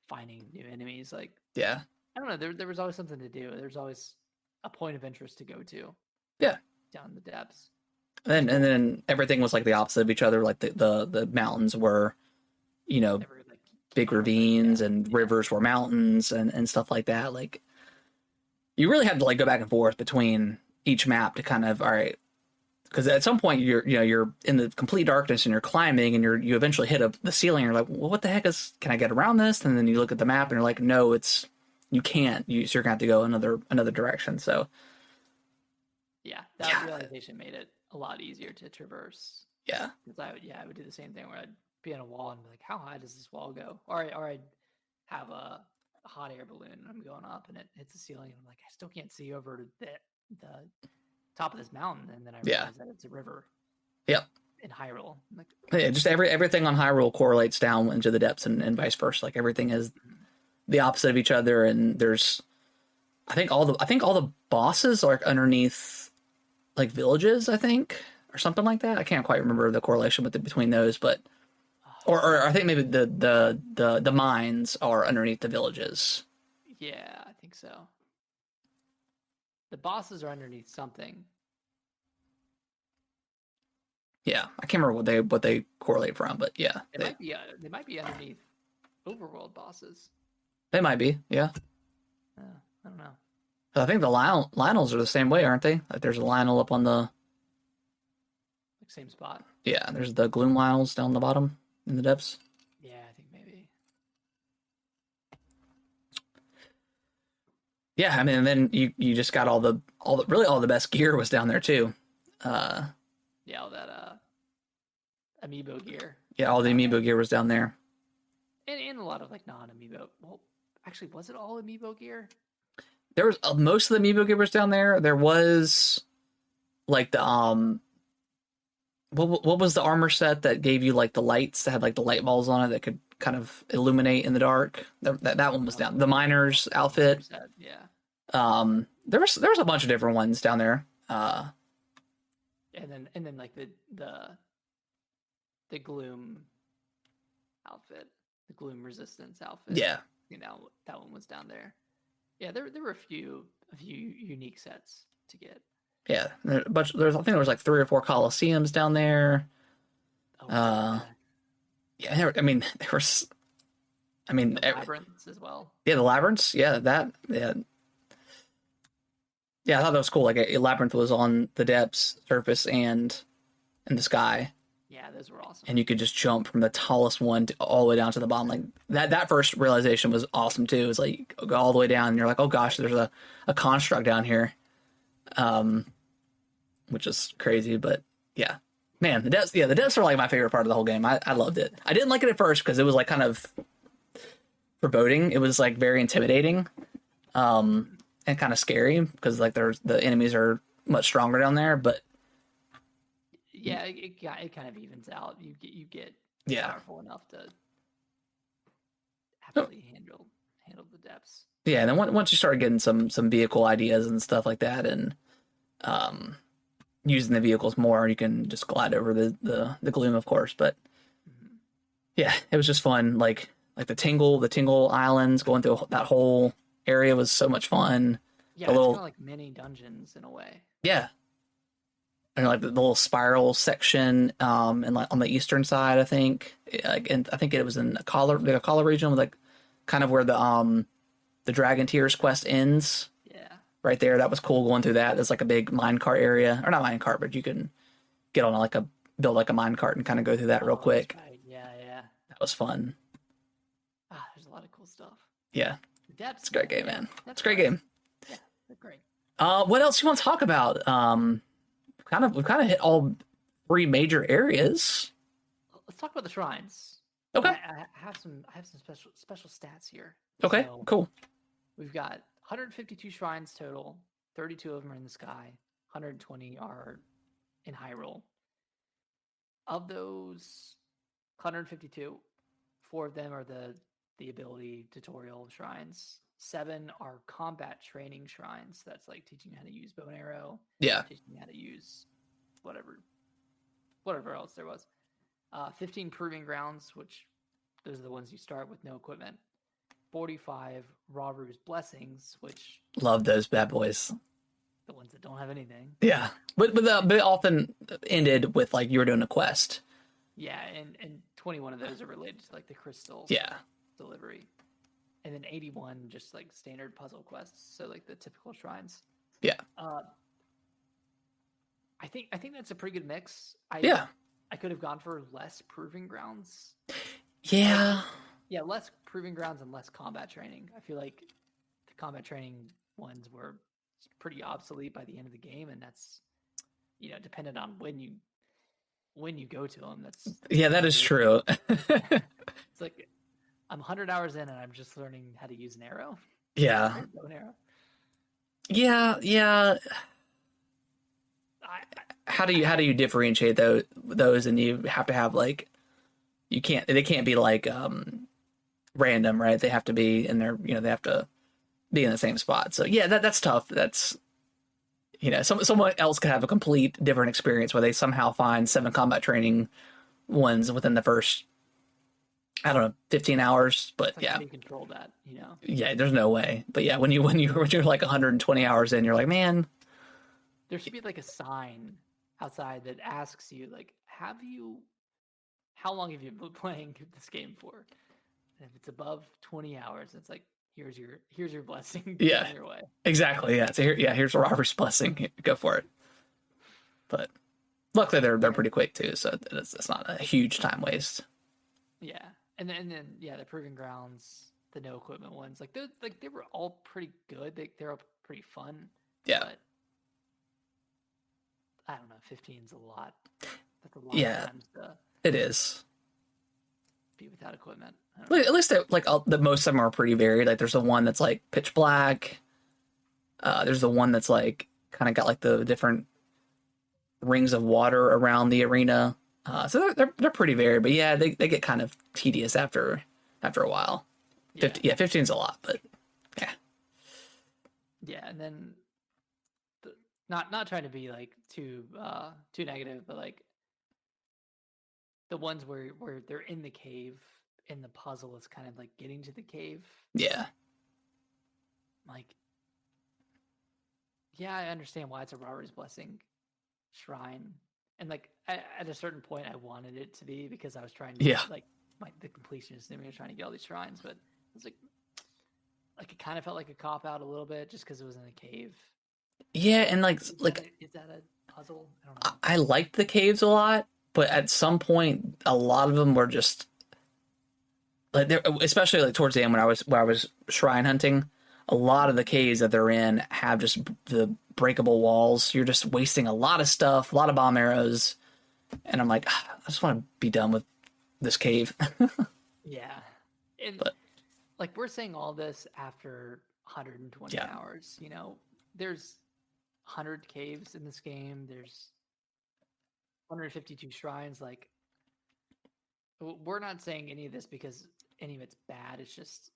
finding new enemies. Like Yeah. I don't know. There was always something to do. There's always a point of interest to go to. Yeah. Down in the depths. And then everything was like the opposite of each other. Like the mountains were, They were like big ravines, and rivers were mountains and stuff like that. Like you really had to like go back and forth between each map to kind of, all right, because at some point you're in the complete darkness and you're climbing and you eventually hit the ceiling. And you're like, well, what the heck can I get around this? And then you look at the map and you're like, no, you can't. So you're gonna have to go another direction. So yeah, that realization made it a lot easier to traverse. Yeah. Because I would do the same thing where I'd be on a wall and be like, how high does this wall go? Or I'd have a hot air balloon and I'm going up and it hits the ceiling and I'm like, I still can't see over to the top of this mountain, and then I realize that it's a river. Yep. In Hyrule. I'm like, Yeah, just everything on Hyrule correlates down into the depths and vice versa. Like everything is the opposite of each other, and there's I think all the bosses are underneath like villages, I think, or something like that. I can't quite remember the correlation between those, but or I think maybe the mines are underneath the villages. yeah, I think so. The bosses are underneath something. Yeah, I can't remember what they correlate from, but yeah, They might be underneath overworld bosses. They might be, yeah. I don't know. I think the Lionels are the same way, aren't they? Like there's a Lionel up on the like same spot. Yeah, there's the Gloom Lionels down the bottom in the depths. Yeah, I think maybe. Yeah, I mean, and then you just got all the best gear was down there too. Yeah, all that amiibo gear. Yeah, all the amiibo gear was down there. And a lot of like non-amiibo. Well, actually, was it all amiibo gear? There was most of the amiibo gear was down there. There was like the what was the armor set that gave you like the lights that had like the light balls on it that could kind of illuminate in the dark? That one was down. The miner's outfit. Set, yeah. There was a bunch of different ones down there. And then like the gloom outfit, the gloom resistance outfit. Yeah. You know, that one was down there. Yeah, there were a few unique sets to get. Yeah, I think there was like 3 or 4 Colosseums down there. Oh, yeah, there was. I mean, labyrinths as well. Yeah, the labyrinths. Yeah, yeah, I thought that was cool. Like a labyrinth was on the depths, surface, and in the sky. Yeah, those were awesome. And you could just jump from the tallest one all the way down to the bottom. Like that first realization was awesome too. It's like go all the way down, and you're like, oh gosh, there's a construct down here, which is crazy. But yeah, man, the depths are like my favorite part of the whole game. I loved it. I didn't like it at first because it was like kind of foreboding. It was like very intimidating. And kind of scary because like the enemies are much stronger down there, but yeah, it kind of evens out. You get powerful enough to actually handle the depths. Yeah, and then once you start getting some vehicle ideas and stuff like that, and using the vehicles more, you can just glide over the gloom, of course. But yeah, it was just fun. Like the Tingle Islands, going through that whole area was so much fun. Yeah, it's kind of like mini dungeons in a way. Yeah. And like the little spiral section, and like on the eastern side, I think. And I think it was in the Akala region, with like kind of where the Dragon Tears quest ends. Yeah. right there. That was cool going through that. There's like a big minecart area, or not minecart, but you can get on like a build like a minecart and kind of go through that real Oh, that's quick. right. Yeah, yeah. That was fun. Ah, there's a lot of cool stuff. Yeah, The depths, it's a great man. game, Yeah, man. that's It's a great right. game. Yeah, they're great. What else you want to talk about? We've kind of hit all three major areas. Let's talk about the shrines. And Okay. I have some special stats here. Okay. So Cool. we've got 152 shrines total. 32 of them are in the sky. 120 are in Hyrule. Of those 152, 4 of them are the ability tutorial shrines. 7 are combat training shrines. That's like teaching you how to use bow and arrow, Yeah. teaching you how to use whatever else there was. 15 proving grounds, which those are the ones you start with no equipment. 45 Raru's blessings, which Love those bad boys. the ones that don't have anything. Yeah. But it often ended with like you were doing a quest. Yeah, and 21 of those are related to like the crystal Yeah. delivery. And then 81 just like standard puzzle quests, so like the typical shrines. Yeah. I think that's a pretty good mix. Yeah. I could have gone for less proving grounds. Yeah. Yeah, less proving grounds and less combat training. I feel like the combat training ones were pretty obsolete by the end of the game, and that's dependent on when you go to them. Yeah, that is true. It's like I'm 100 hours in and I'm just learning how to use an arrow. Yeah. An arrow. Yeah. Yeah. I, How do you differentiate those and you have to have like they can't be like random, right? They have to be in their they have to be in the same spot. So yeah, that's tough. That's someone else could have a complete different experience where they somehow find 7 combat training ones within the first, I don't know, 15 hours. But like yeah, how do you control that? yeah, there's no way. But yeah, when you're like 120 hours in, you're like, man, There should be like a sign outside that asks you like, how long have you been playing this game for? And if it's above 20 hours, it's like, here's your blessing. Yeah. On your way. Exactly. Yeah. So here's Robert's blessing. Go for it. But luckily they're pretty quick too, so it's not a huge time waste. Yeah, and then yeah, the proving grounds, the no equipment ones, they were all pretty good. They're all pretty fun. Yeah. But I don't know, 15's a lot. That's a lot Yeah. of times to It is. be without equipment. I don't know. At least the most of them are pretty varied. Like there's the one that's like pitch black. There's the one that's like kind of got like the different rings of water around the arena. So they're pretty varied, but yeah, they get kind of tedious after a while. 15's a lot, but yeah. Yeah, and then not trying to be like too negative, but like the ones where they're in the cave and the puzzle is kind of like getting to the cave. Yeah. Like, yeah, I understand why it's a Robert's blessing shrine, and like at a certain point, I wanted it to be because I was trying to like the completionist and we were trying to get all these shrines, but it was like it kind of felt like a cop out a little bit just because it was in a cave. Yeah, and is that a puzzle? I don't know. I liked the caves a lot, but at some point, a lot of them were just like especially like towards the end when I was shrine hunting. A lot of the caves that they're in have just the breakable walls. You're just wasting a lot of stuff, a lot of bomb arrows, and I'm like, I just want to be done with this cave. Yeah, and But- like we're saying all this after 120 hours. There's 100 caves in this game. There's 152 shrines. Like, we're not saying any of this because any of it's bad. It's just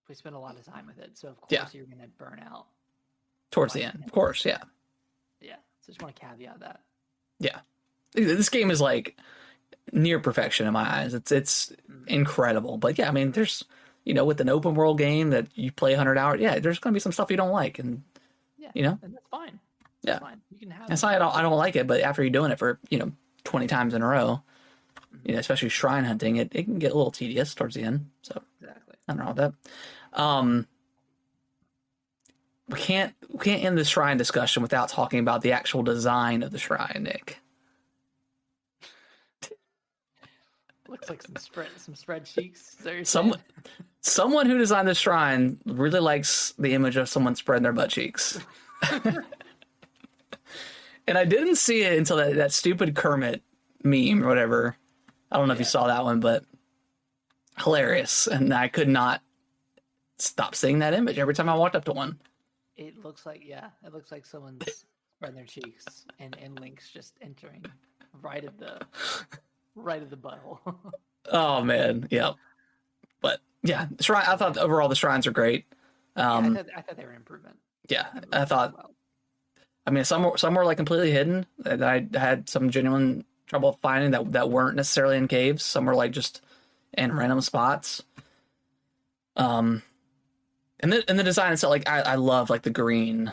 we spend a lot of time with it, so of course you're gonna burn out Towards the end, of course, yeah. Yeah, so just want to caveat that. Yeah. This game is like near perfection in my eyes. It's incredible. But yeah, I mean, there's, with an open world game that you play 100 hours, yeah, there's going to be some stuff you don't like. And, and that's fine. Yeah. Fine. You can have it's not, I don't like it, but after you're doing it for, 20 times in a row, especially shrine hunting, it can get a little tedious towards the end. So exactly. I don't know about that. we can't end the shrine discussion without talking about the actual design of the shrine, Nick. Looks like some spread cheeks. Is that what you're Some saying? someone who designed the shrine really likes the image of someone spreading their butt cheeks. And I didn't see it until that stupid Kermit meme or whatever. I don't know if you saw that one, but hilarious. And I could not stop seeing that image every time I walked up to one. It looks like it looks like someone's spreading their cheeks and Link's just entering right at the butthole. Oh man, yeah. But yeah, the shrine. I thought overall the shrines are great. I thought they were an improvement. Yeah, They were I thought. well. I mean, some were like completely hidden that I had some genuine trouble finding that weren't necessarily in caves. Some were like just in random spots. And the design itself, like I love like the green,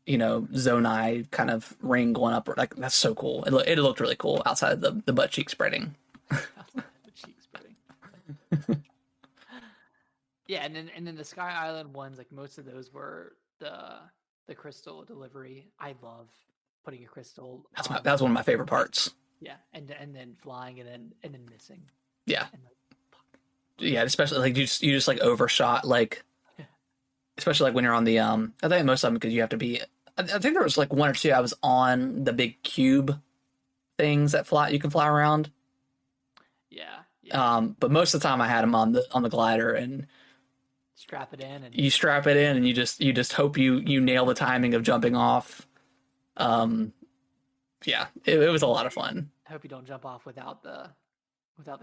Zonai kind of ring going up. Like that's so cool. It looked really cool outside of the butt cheek spreading. The cheek spreading. Yeah, and then the Sky Island ones, like most of those were the crystal delivery. I love putting a crystal. That was one of my favorite parts. Yeah, and then flying and then missing. Yeah, And like, yeah, especially like you just like overshot like, especially like when you're on the I think most of them because you have to be. I think there was like one or two I was on the big cube things that you can fly around. yeah. But most of the time I had them on the glider, and Strap it in and you strap it in and you just hope you nail the timing of jumping off. Yeah, it was a lot of fun. I hope you don't jump off without the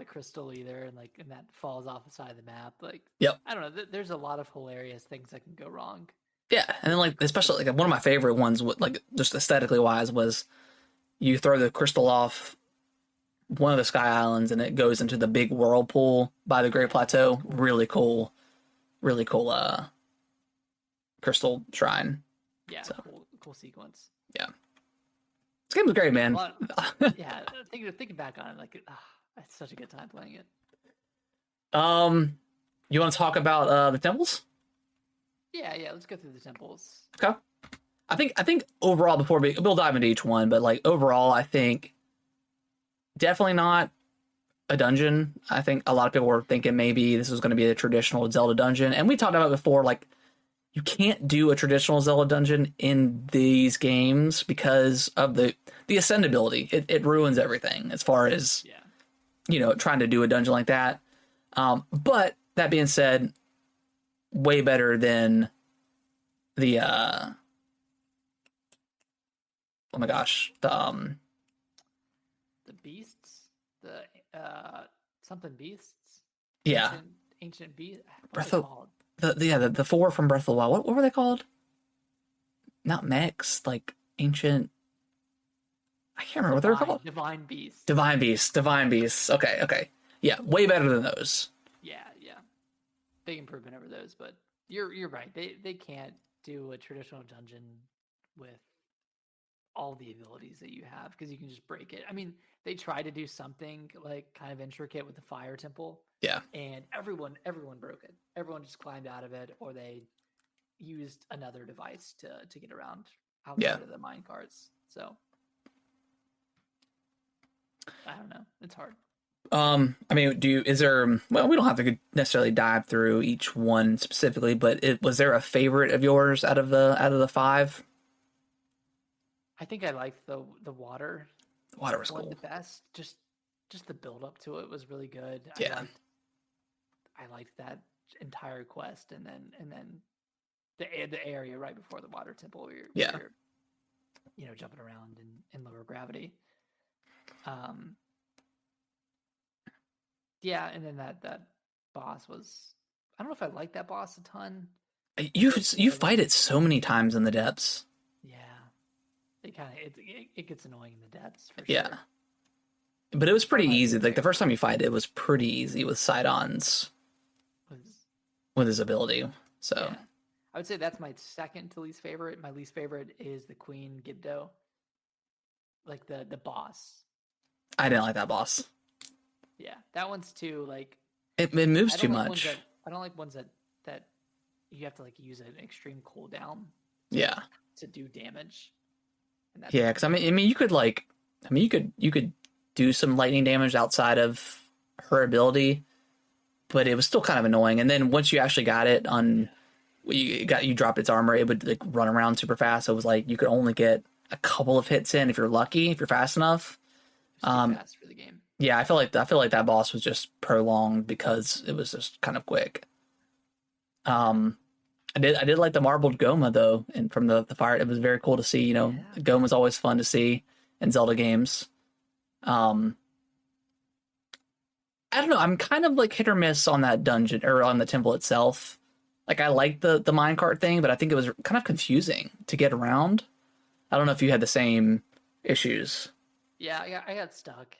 crystal either, and that falls off the side of the map. Like, Yep. I don't know. There's a lot of hilarious things that can go wrong. Yeah, and then like especially like one of my favorite ones, like just aesthetically wise, was you throw the crystal off one of the Sky Islands and it goes into the big whirlpool by the Great Plateau. Really cool, crystal shrine. Yeah, So. cool sequence. Yeah, this game was great, man. Yeah, thinking back on it, like it's such a good time playing it. You want to talk about the temples? Yeah. Let's go through the temples. Okay. I think overall, before we'll dive into each one, but like overall, I think definitely not a dungeon. I think a lot of people were thinking maybe this was going to be a traditional Zelda dungeon, and we talked about it before. Like, you can't do a traditional Zelda dungeon in these games because of the ascendability. It ruins everything as far as trying to do a dungeon like that. But that being said, way better than the oh my gosh, the beasts, the something beasts. Yeah, ancient beast. Breath of the four from Breath of the Wild. What were they called? Not mechs, like ancient. I can't remember what they're called. Divine beasts. Divine beasts. Okay. Yeah, way better than those. Yeah. Big improvement over those, but you're right. They can't do a traditional dungeon with all the abilities that you have because you can just break it. I mean, they tried to do something like kind of intricate with the fire temple. Yeah. And everyone broke it. Everyone just climbed out of it, or they used another device to get around outside of the mine carts. So I don't know. It's hard. I mean, well, we don't have to necessarily dive through each one specifically, but was there a favorite of yours out of the five? I think I liked the water. The water was one cool. The best. Just the build up to it was really good. Yeah. I liked that entire quest, and then the area right before the water temple where you're jumping around in lower gravity. Yeah, and then that boss was, I don't know if I like that boss a ton. You fight it so many times in the depths. Yeah. It gets annoying in the depths for sure. Yeah. But it was pretty easy. Like the first time you fight it was pretty easy with Sidon's with his ability. So yeah. I would say that's my second to least favorite. My least favorite is the Queen Gibdo. Like the boss. I didn't like that boss. Yeah, that one's too like it moves too much. I don't like ones that you have to like use an extreme cooldown Yeah. to do damage. And that's Yeah, because I mean, you could do some lightning damage outside of her ability, but it was still kind of annoying. And then once you actually got it on, you dropped its armor, it would like run around super fast. So it was like you could only get a couple of hits in if you're lucky, if you're fast enough. it's too fast for the game. Yeah, I feel like that boss was just prolonged because it was just kind of quick. I did like the marbled Goma though, and from the fire, it was very cool to see. Goma's always fun to see in Zelda games. I don't know. I'm kind of like hit or miss on that dungeon or on the temple itself. Like I like the minecart thing, but I think it was kind of confusing to get around. I don't know if you had the same issues. Yeah, I got stuck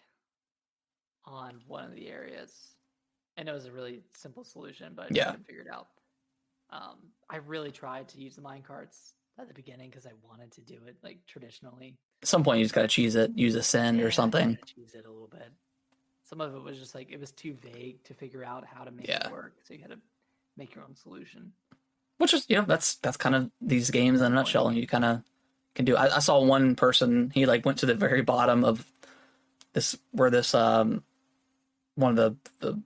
on one of the areas, and it was a really simple solution, but I Yeah. couldn't figure it out. I really tried to use the minecarts at the beginning because I wanted to do it like traditionally. At some point, you just gotta cheese it, use Ascend or something. Cheese it a little bit. Some of it was just like it was too vague to figure out how to make Yeah. it work, so you had to make your own solution. Which is, that's kind of these games in a nutshell. And you kind of can do. I saw one person, he like went to the very bottom of this where this one of the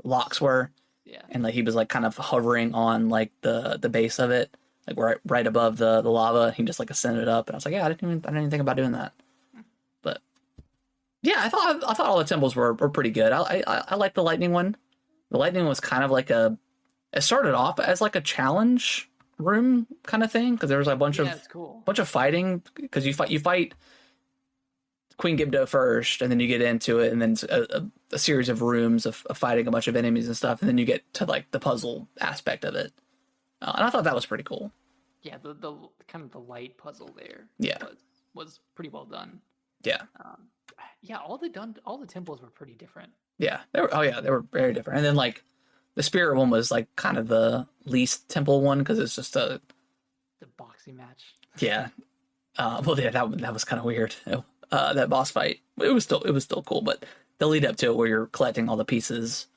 locks were, Yeah, and like he was like kind of hovering on like the base of it, like right above the lava. He just like ascended up, and I was like, yeah, I didn't even think about doing that. But yeah, I thought all the temples were pretty good. I like the lightning one. The lightning was kind of like it started off as like a challenge room kind of thing because there was like it's cool. bunch of fighting because you fight Queen Gibdo first, and then you get into it, and then it's a series of rooms of fighting a bunch of enemies and stuff, and then you get to like the puzzle aspect of it, and I thought that was pretty cool. Yeah, the kind of the light puzzle there. Yeah. was pretty well done. Yeah, Yeah, all the temples were pretty different. yeah, they were very different, and then like the spirit one was like kind of the least temple one because it's just The boxing match. yeah. Well, yeah, that was kind of weird. That boss fight, it was still cool, but the lead up to it where you're collecting all the pieces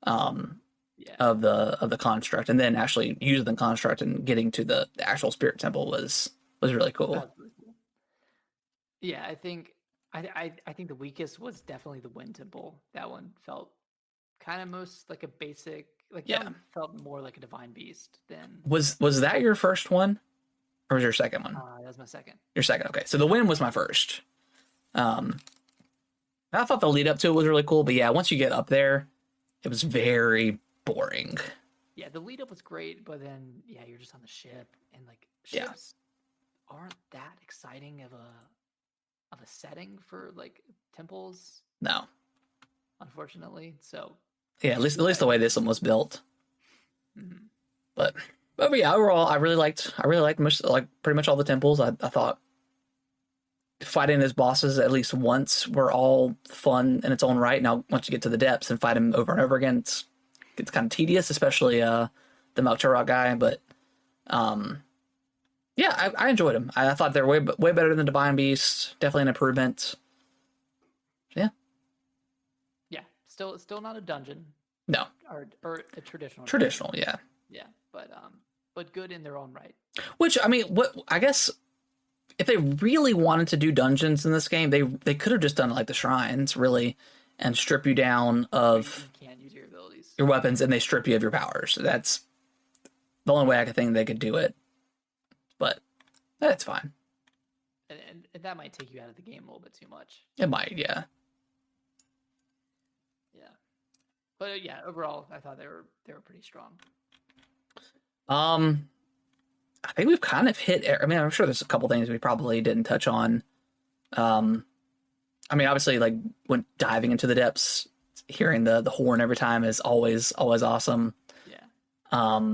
of the construct, and then actually using the construct and getting to the actual spirit temple was really cool. That was really cool. Yeah, I think the weakest was definitely the wind temple. That one felt kind of most like a basic, like that one felt more like a divine beast than. Was that your first one, or was your second one? That was my second. Your second, okay. So the wind was my first. I thought the lead up to it was really cool, but yeah, once you get up there, it was very boring. Yeah, the lead up was great, but then you're just on the ship, and like ships aren't that exciting of a setting for like temples, No. unfortunately. So Yeah, at least the way this one was built. mhm. But yeah, overall, I really liked pretty much all the temples. I thought fighting those bosses at least once were all fun in its own right. Now, once you get to the depths and fight them over and over again, it's kind of tedious, especially the Malturok guy. But yeah, I enjoyed them. I thought they're way better than the Divine Beast. Definitely an improvement. Yeah. Yeah, still not a dungeon. No. Or a traditional. Traditional, yeah. Yeah, but good in their own right. Which, I mean, what I guess if they really wanted to do dungeons in this game, they could have just done like the shrines, really, and strip you down of You can't use your abilities. your weapons, and they strip you of your powers. That's the only way I could think they could do it. But that's fine. And that might take you out of the game a little bit too much. It might, yeah. Yeah. But yeah, overall, I thought they were pretty strong. I think we've kind of hit. I mean, I'm sure there's a couple things we probably didn't touch on. I mean, obviously, like when diving into the depths, hearing the horn every time is always awesome. Yeah.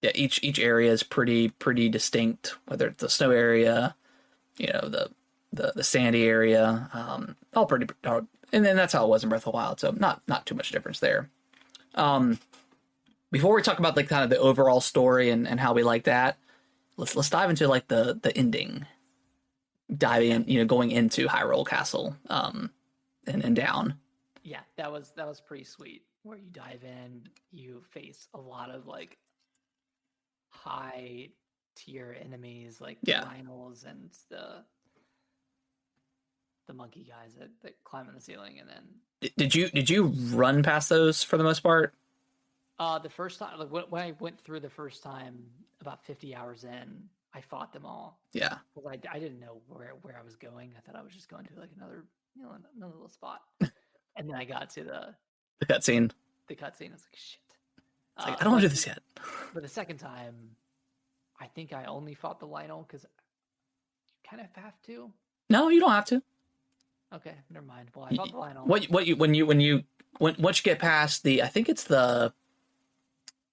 Yeah, each area is pretty distinct. Whether it's the snow area, the sandy area, all pretty. And then that's how it was in Breath of the Wild. So not too much difference there. Before we talk about like kind of the overall story and how we like that, let's dive into like the ending, diving in, going into Hyrule Castle, and down. Yeah, that was pretty sweet where you dive in, you face a lot of like high tier enemies like the Yeah. Lionels and the monkey guys that climb in the ceiling. And then Did you run past those for the most part? the first time, like when I went through the first time, about 50 hours in, I fought them all. Yeah. Well, I didn't know where I was going. I thought I was just going to like another little spot. And then I got to The cutscene. the cutscene. I was like, shit. It's like, I don't want to do this yet. But the second time, I think I only fought the Lionel because you kind of have to. No, you don't have to. Okay, never mind. Well, I fought the Lionel. Once you get past I think it's the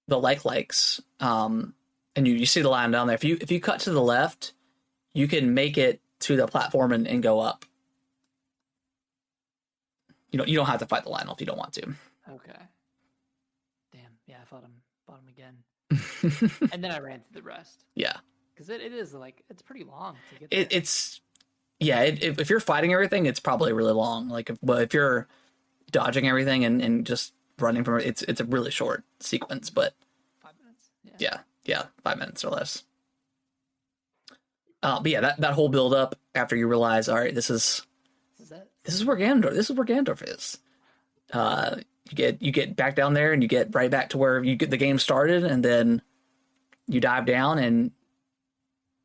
likes, and you see the line down there. If you cut to the left, you can make it to the platform and go up. You don't have to fight the Lionel if you don't want to. Okay. Damn. Yeah, I fought him again. And then I ran through the rest. Yeah. Because it is like, it's pretty long to get there. If you're fighting everything, it's probably really long. Like, if you're dodging everything and just running from it, it's a really short sequence. But 5 minutes. yeah, 5 minutes or less. But yeah, that whole build up after you realize, all right, this is where Gandorf is. You get back down there and you get right back to where the game started, and then you dive down and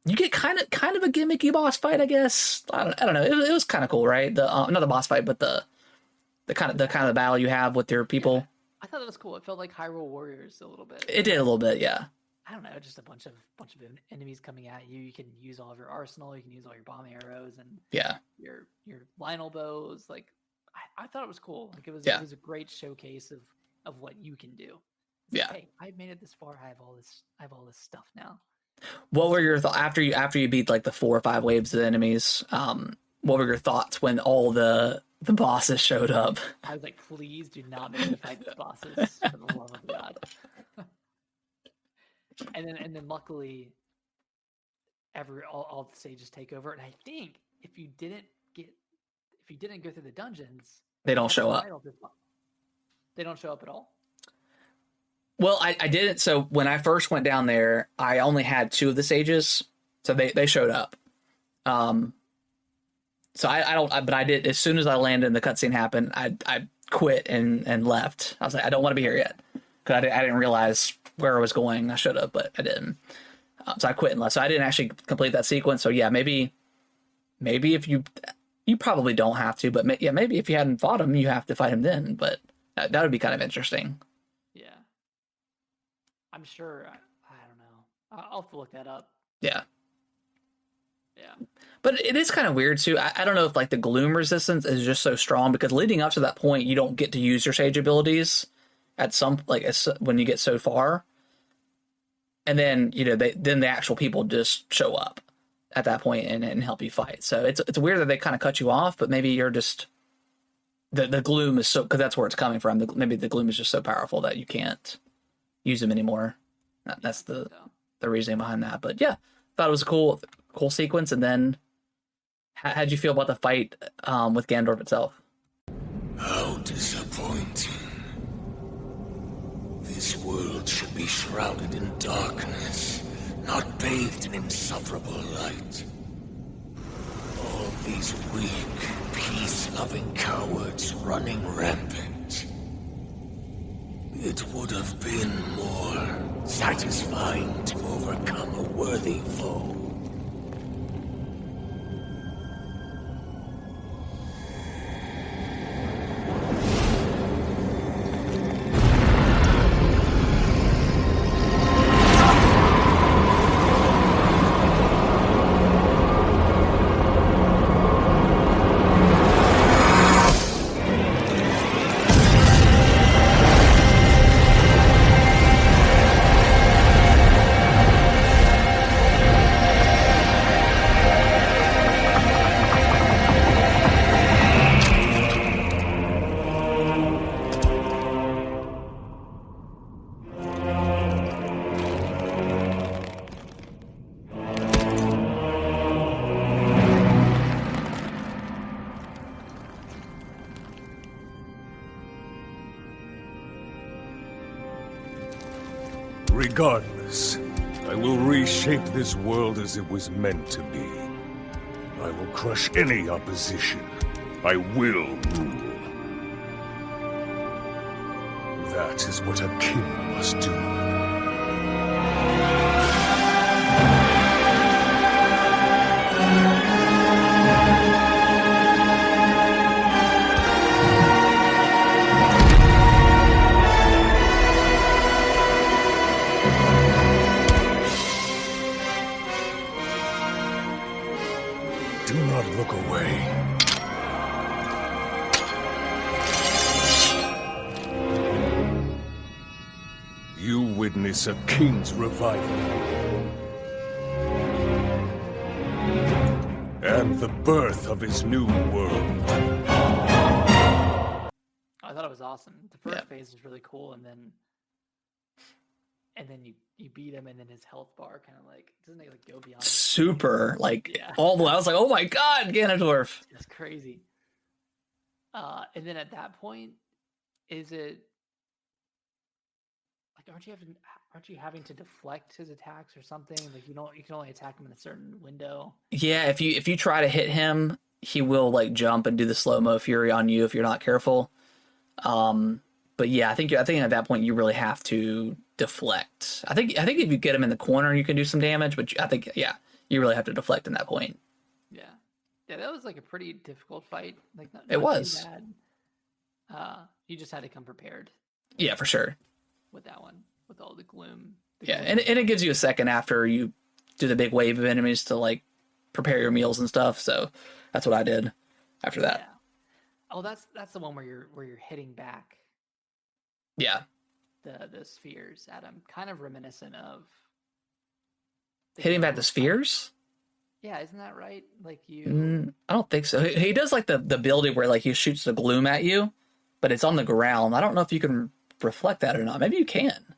you get kind of a gimmicky boss fight, I guess. I don't know. It was kind of cool, right? Not the boss fight, but the kind of battle you have with your people. Yeah, I thought that was cool. It felt like Hyrule Warriors a little bit. It did a little bit, yeah. I don't know, just a bunch of enemies coming at you. You can use all of your arsenal. You can use all your bomb arrows and your Lionel bows. Like, I thought it was cool. Like, it was a great showcase of what you can do. It's like, hey, I made it this far. I have all this stuff now. What were your thoughts after you beat like the 4 or 5 waves of enemies? What were your thoughts when all the bosses showed up? I was like, please do not make me fight the bosses, for the love of God. And then luckily, all the stages take over. And I think if you didn't go through the dungeons, they don't show up. They don't show up at all. Well, I didn't. So when I first went down there, I only had 2 of the stages, so they showed up. So I don't. But I did, as soon as I landed and the cutscene happened, I quit and left. I was like, I don't want to be here yet, because I didn't realize where I was going. I should have, but I didn't. So I quit and left. So I didn't actually complete that sequence. So yeah, maybe if you probably don't have to, but maybe if you hadn't fought him, you have to fight him then. But that would be kind of interesting. Yeah, I'm sure. I don't know. I'll have to look that up. Yeah. Yeah. But it is kind of weird too. I don't know if like the gloom resistance is just so strong, because leading up to that point, you don't get to use your sage abilities at when you get so far. And then, then the actual people just show up at that point and help you fight. So it's weird that they kind of cut you off, but maybe you're just, the gloom is so, because that's where it's coming from. Maybe the gloom is just so powerful that you can't use them anymore. That's the reasoning behind that. But yeah, thought it was a cool sequence. And then how'd you feel about the fight with Gandorf itself? How disappointing. This world should be shrouded in darkness, not bathed in insufferable light. All these weak, peace-loving cowards running rampant. It would have been more satisfying to overcome a worthy foe. Regardless, I will reshape this world as it was meant to be. I will crush any opposition. I will rule. That is what a king must do. Do not look away. You witness a king's revival. And the birth of his new world. I thought it was awesome. The first Yeah. phase was really cool, and then you beat him, and then his health bar kind of like doesn't it like go beyond his Super, like, Yeah. all the way. I was like, oh my god, Ganondorf. It's crazy. And then at that point, is it like aren't you having to deflect his attacks or something? Like you can only attack him in a certain window. Yeah, if you try to hit him, he will like jump and do the slow-mo fury on you if you're not careful. But yeah, I think at that point you really have to deflect. I think if you get him in the corner, you can do some damage, but I think you really have to deflect in that point. Yeah, that was like a pretty difficult fight. Like not It too was. bad. You just had to come prepared Yeah, for sure. with that one, with all the gloom. Yeah, and it gives you a second after you do the big wave of enemies to like prepare your meals and stuff. So that's what I did after that. Yeah. Oh, that's the one where you're hitting back Yeah, the spheres at him, kind of reminiscent of hitting back Ganondorf the fight. spheres. Yeah, isn't that right? Like you. I don't think so. He does like the ability where like he shoots the gloom at you, but it's on the ground. I don't know if you can reflect that or not. Maybe you can,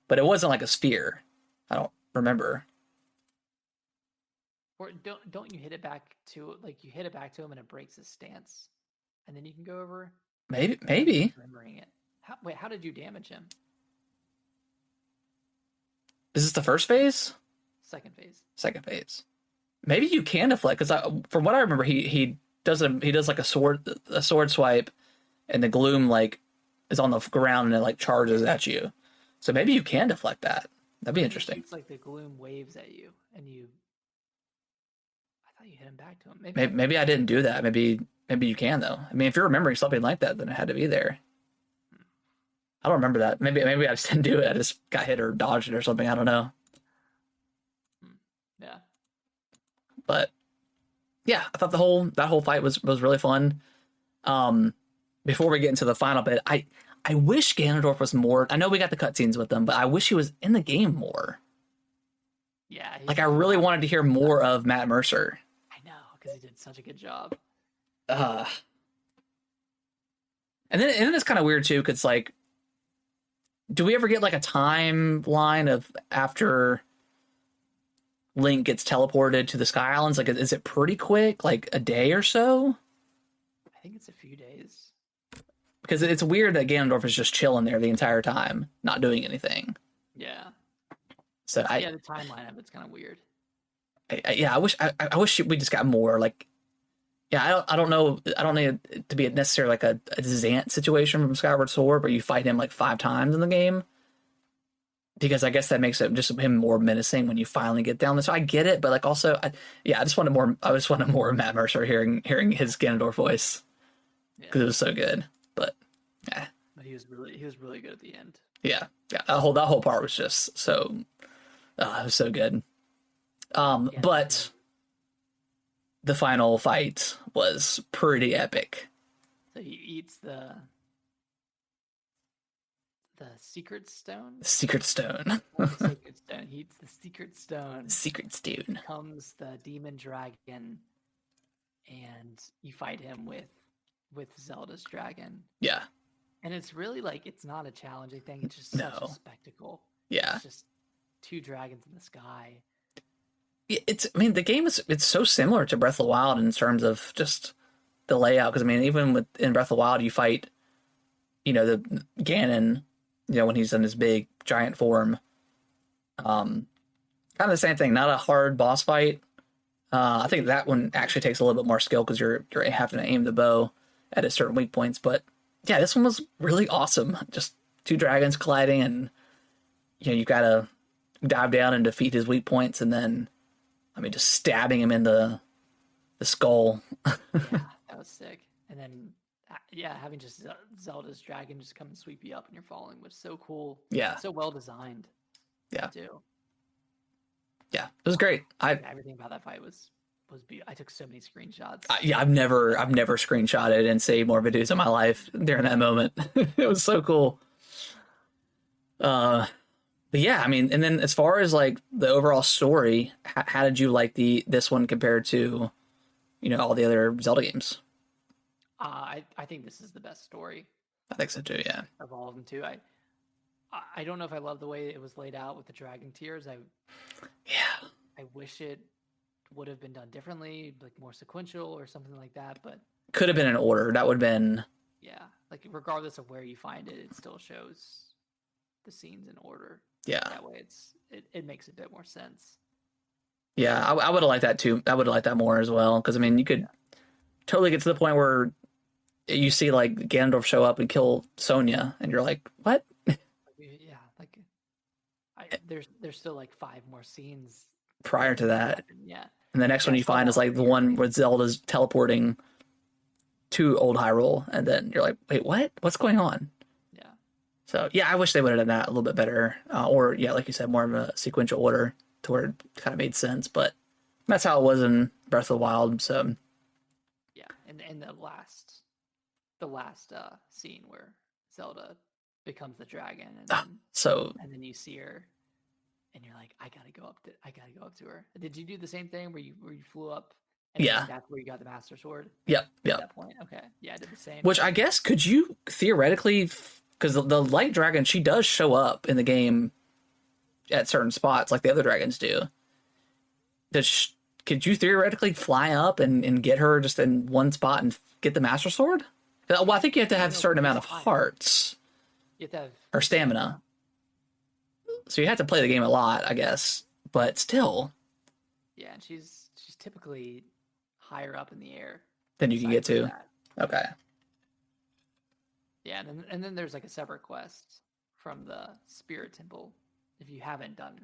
but it wasn't like a sphere. I don't remember. Or don't you hit it back to like you hit it back to him and it breaks his stance, and then you can go over. Maybe. I'm remembering it. How did you damage him? Is this the first phase? Second phase. Second phase. Maybe you can deflect because from what I remember, he does like a sword swipe, and the gloom like is on the ground and it like charges at you. So maybe you can deflect that. That'd be interesting. It's like the gloom waves at you, and you. I thought you hit him back to him. Maybe I didn't do that. Maybe you can though. I mean, if you're remembering something like that, then it had to be there. I don't remember that. Maybe I just didn't do it. I just got hit or dodged it or something. I don't know. Yeah. But yeah, I thought that whole fight was really fun. Before we get into the final bit, I wish Ganondorf was more. I know we got the cutscenes with him, but I wish he was in the game more. Yeah. Like I really wanted to hear more of Matt Mercer. I know, because he did such a good job. And then it's kind of weird too, because like, do we ever get like a timeline of after Link gets teleported to the Sky Islands? Like, is it pretty quick, like a day or so? I think it's a few days. Because it's weird that Ganondorf is just chilling there the entire time, not doing anything. Yeah. So The timeline of it's kind of weird. I wish we just got more. Like, yeah, I don't know. I don't need it to be necessarily like a Zant situation from Skyward Sword, where you fight him like 5 times in the game. Because I guess that makes it just him more menacing when you finally get down there. So I get it, but like also, I just wanted more. I just wanted more of Matt Mercer hearing his Ganondorf voice because it was so good. But yeah, But he was really good at the end. yeah. That whole part was just so. It was so good. But the final fight was pretty epic. So he eats the secret stone. Secret stone. The secret stone. He eats the secret stone. Secret stone. Becomes the demon dragon, and you fight him with Zelda's dragon. Yeah. And it's really like it's not a challenging thing. It's just such a spectacle. Yeah. It's just 2 dragons in the sky. The game it's so similar to Breath of the Wild in terms of just the layout. Because I mean, even in Breath of the Wild, you fight, the Ganon, when he's in his big giant form, Kind of the same thing, not a hard boss fight. I think that one actually takes a little bit more skill because you're having to aim the bow at a certain weak points. But yeah, this one was really awesome. Just two dragons colliding, and you gotta dive down and defeat his weak points, and then just stabbing him in the skull. Yeah, that was sick. And then having just Zelda's dragon just come and sweep you up and you're falling was so cool. Yeah, so well designed. Yeah. Too. Yeah, it was great. Everything about that fight was beautiful. I took so many screenshots. I've never screenshotted and saved more videos in my life during that moment. It was so cool. But yeah, and then as far as like the overall story, how did you like this one compared to, all the other Zelda games? I think this is the best story. I think so too. Yeah. Of all of them too. I don't know if I love the way it was laid out with the dragon tears. I wish it would have been done differently, like more sequential or something like that. But could have been in order. That would have been. Yeah, like regardless of where you find it, it still shows the scenes in order. Yeah. That way, it makes a bit more sense. Yeah, I would have liked that too. I would have liked that more as well because you could totally get to the point where you see like Ganondorf show up and kill Sonya, and you're like, what? There's still like 5 more scenes prior to that. Yeah. And the next one you find is like the one where Zelda's teleporting to Old Hyrule, and then you're like, wait, what? What's going on? Yeah. So yeah, I wish they would have done that a little bit better, or yeah, like you said, more of a sequential order to where it kind of made sense. But that's how it was in Breath of the Wild. So yeah, and the last scene where Zelda becomes the dragon, and then you see her, and you're like, I gotta go up to her. Did you do the same thing where you flew up? And that's where you got the Master Sword. Yep. At that point, okay, yeah, I did the same. Which I guess could you theoretically, because the light dragon, she does show up in the game at certain spots like the other dragons do. Could you theoretically fly up and get her just in one spot and get the Master Sword? Well, I think you have to have a certain amount of hearts. You have to have or stamina. So you have to play the game a lot, I guess. But still. Yeah, and she's typically higher up in the air than you can get to. Okay. Yeah, and then there's like a separate quest from the Spirit Temple if you haven't done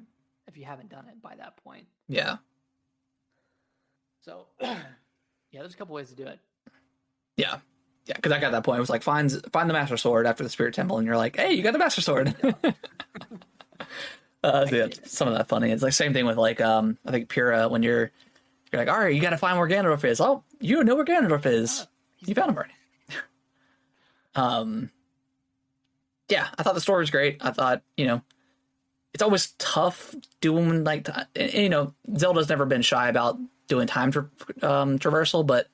it by that point. Yeah. So yeah, there's a couple ways to do it. Yeah. Yeah, because I got that point. It was like, find the Master Sword after the Spirit Temple, and you're like, hey, you got the Master Sword. Yeah, some of that funny. It's like same thing with like I think Pyrrha, when you're like, all right, you got to find where Ganondorf is. Oh, you know where Ganondorf is. You found him already. Yeah, I thought the story was great. I thought it's always tough doing like Zelda's never been shy about doing time traversal, but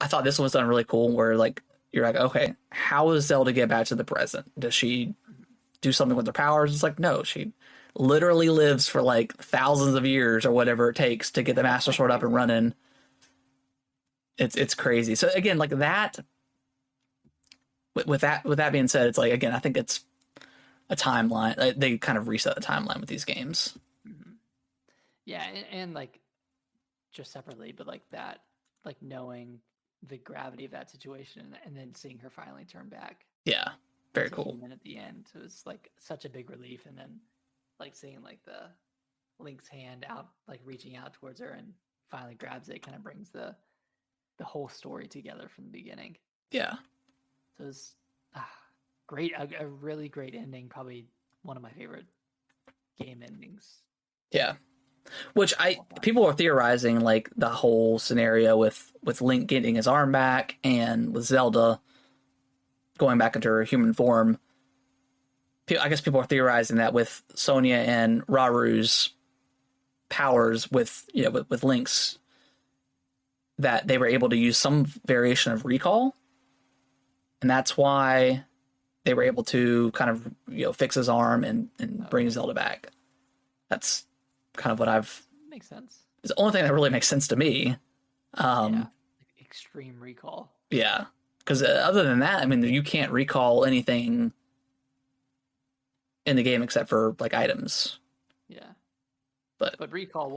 I thought this one was done really cool where like you're like, okay, how does Zelda get back to the present? Does she do something with her powers? It's like, no, she literally lives for like thousands of years or whatever it takes to get the Master Sword up and running. It's crazy. So again, like that, with that being said, it's like, again, I think it's a timeline. They kind of reset the timeline with these games. Mm-hmm. Yeah. And like just separately, but like that, like knowing the gravity of that situation and then seeing her finally turn back. Yeah. Very cool. And then at the end, it was like such a big relief. And then like seeing like the Link's hand out, like reaching out towards her and finally grabs it, kind of brings the whole story together from the beginning. Yeah. So it was great. A really great ending. Probably one of my favorite game endings. Yeah. Which people are theorizing like the whole scenario with Link getting his arm back and with Zelda going back into her human form. I guess people are theorizing that with Sonya and Raru's powers with Link's, that they were able to use some variation of recall, and that's why they were able to kind of fix his arm and bring Zelda back. That's kind of what makes sense. It's the only thing that really makes sense to me. Like extreme recall. Yeah, because other than that, you can't recall anything in the game except for like items. Yeah. But recall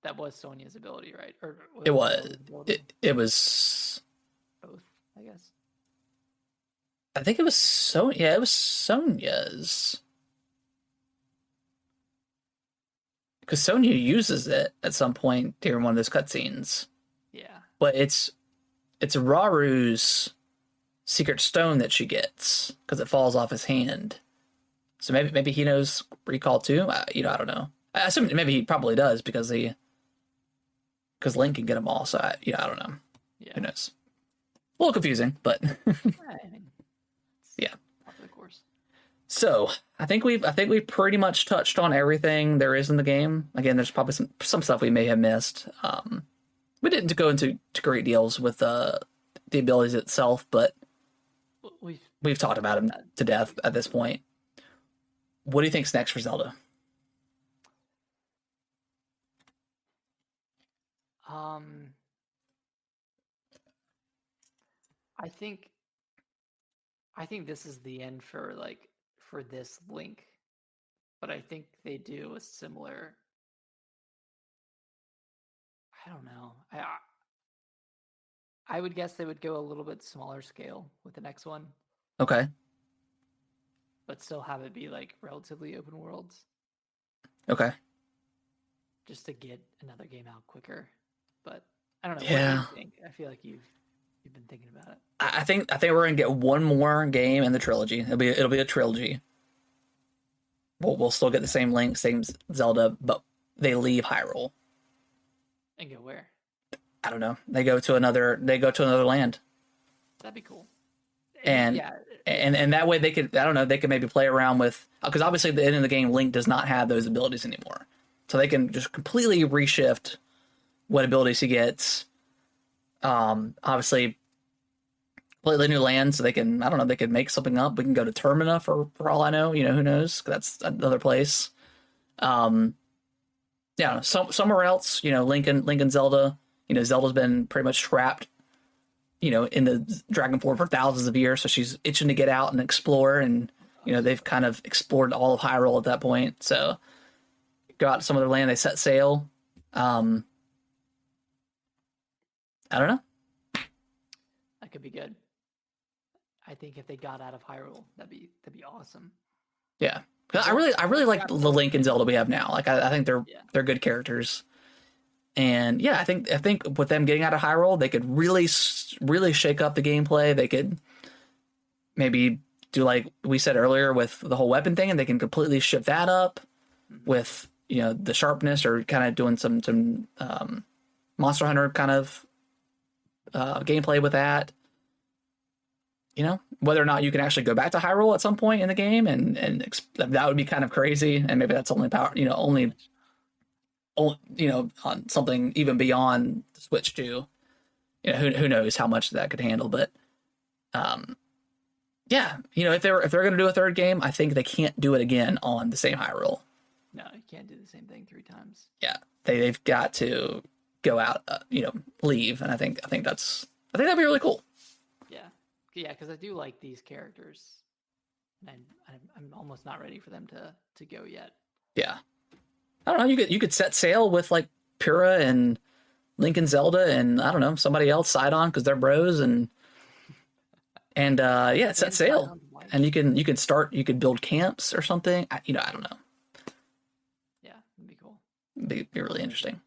that was Sonia's ability, right? Or it was Zelda's ability? it was. Both, I guess. I think it was it was Sonia's. Because Sonya uses it at some point during one of those cutscenes. Yeah. But it's Raru's secret stone that she gets because it falls off his hand. So maybe he knows recall too. I don't know. I assume maybe he probably does because Link can get them all. So I don't know. Yeah. Who knows? A little confusing, but I mean, yeah. Of course. So I think we've pretty much touched on everything there is in the game. Again, there's probably some stuff we may have missed. We didn't go into great deals with the abilities itself, but we've talked about them to death at this point. What do you think's next for Zelda? I think this is the end for this Link, but I think they do a similar. I don't know. I would guess they would go a little bit smaller scale with the next one, Okay. but still have it be like relatively open worlds, Okay. just to get another game out quicker. But I don't know. Yeah. What do you think? I feel like you've been thinking about it. I think we're gonna get one more game in the trilogy. It'll be a trilogy. We'll still get the same Link, same Zelda, but they leave Hyrule. And go where? I don't know. They go to another land. That'd be cool. And yeah, and that way they could maybe play around with, because obviously at the end of the game Link does not have those abilities anymore. So they can just completely reshift what abilities he gets. Obviously completely new land, so they can make something up. We can go to Termina for all I know, who knows? That's another place. Yeah, somewhere else, Link and Zelda, Zelda's been pretty much trapped, in the dragon form for thousands of years, so she's itching to get out and explore, and they've kind of explored all of Hyrule at that point. So go out to some other land, they set sail. I don't know. that could be good. I think if they got out of Hyrule, that'd be awesome. Yeah. I really like the Link and Zelda we have now. Like I think they're good characters. And yeah, I think with them getting out of Hyrule, they could really shake up the gameplay. They could maybe do like we said earlier with the whole weapon thing, and they can completely shift that up with the sharpness, or kind of doing some Monster Hunter kind of gameplay with that. Whether or not you can actually go back to Hyrule at some point in the game, and that would be kind of crazy. And maybe that's only power, only on something even beyond the Switch 2. Who knows how much that could handle. But yeah, if they're going to do a third game, I think they can't do it again on the same Hyrule. No, you can't do the same thing 3 times. Yeah, they've got to go out, leave, and I think that'd be really cool. Yeah, because I do like these characters, and I'm almost not ready for them to go yet. Yeah, I don't know. You could set sail with like Pura and Link and Zelda, and I don't know, somebody else side on because they're bros, and yeah, set sail, and you could build camps or something. I don't know. Yeah, it'd be cool. Be really interesting.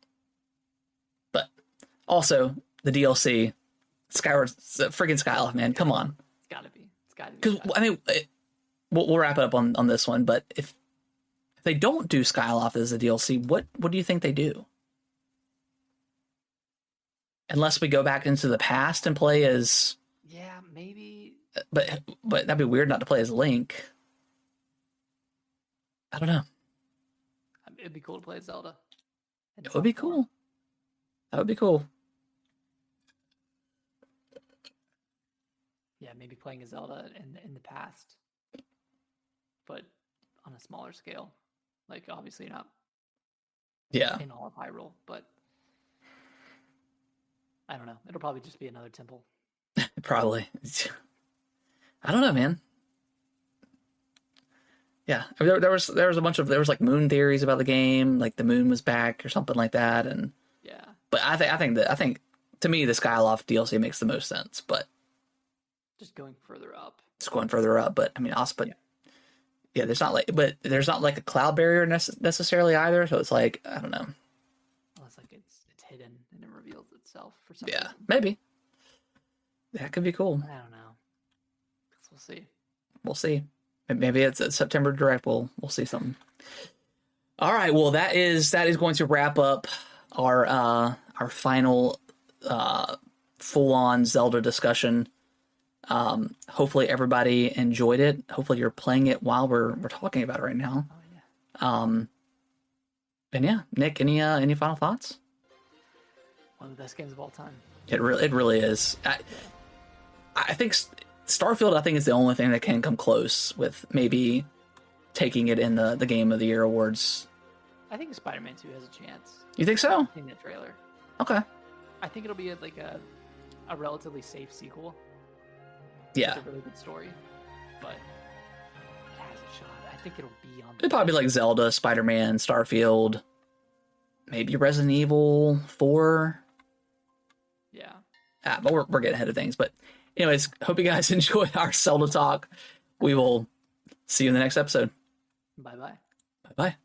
But also the DLC. Skyward, freaking Skyloft, man! Come on, it's gotta be. Because I mean, we'll wrap it up on this one. But if they don't do Skyloft as a DLC, what do you think they do? Unless we go back into the past and play as, yeah, maybe. But that'd be weird not to play as Link. I don't know. It'd be cool to play as Zelda. It would be cool. That would be cool. Yeah, maybe playing as Zelda in the past, but on a smaller scale. Like, obviously not in all of Hyrule, but I don't know. It'll probably just be another temple. Probably. I don't know, man. Yeah, I mean, there was a bunch of there was like moon theories about the game, like the moon was back or something like that, and Yeah. but I think to me the Skyloft DLC makes the most sense, but Just going further up. it's going further up. But I mean, also, but yeah, there's not like a cloud barrier necessarily either, so it's like I don't know. Unless like it's hidden and it reveals itself for some Yeah, reason. maybe that could be cool. I don't know. Guess we'll see. We'll see. Maybe it's a September direct. We'll see something. All right. Well, that is going to wrap up our final full on Zelda discussion. Hopefully everybody enjoyed it. Hopefully you're playing it while we're talking about it right now. Oh yeah. And yeah, Nick, any final thoughts? One of the best games of all time. It really is. I think Starfield, I think, is the only thing that can come close with maybe taking it in the Game of the Year awards. I think Spider-Man 2 has a chance. You think so? In that trailer. Okay. I think it'll be like a relatively safe sequel. Yeah. With a really good story. But it has a shot. I think it'll be on It'd probably be like Zelda, Spider-Man, Starfield, maybe Resident Evil 4. Yeah. But we're getting ahead of things. But anyways, hope you guys enjoyed our Zelda talk. We will see you in the next episode. Bye-bye. Bye-bye.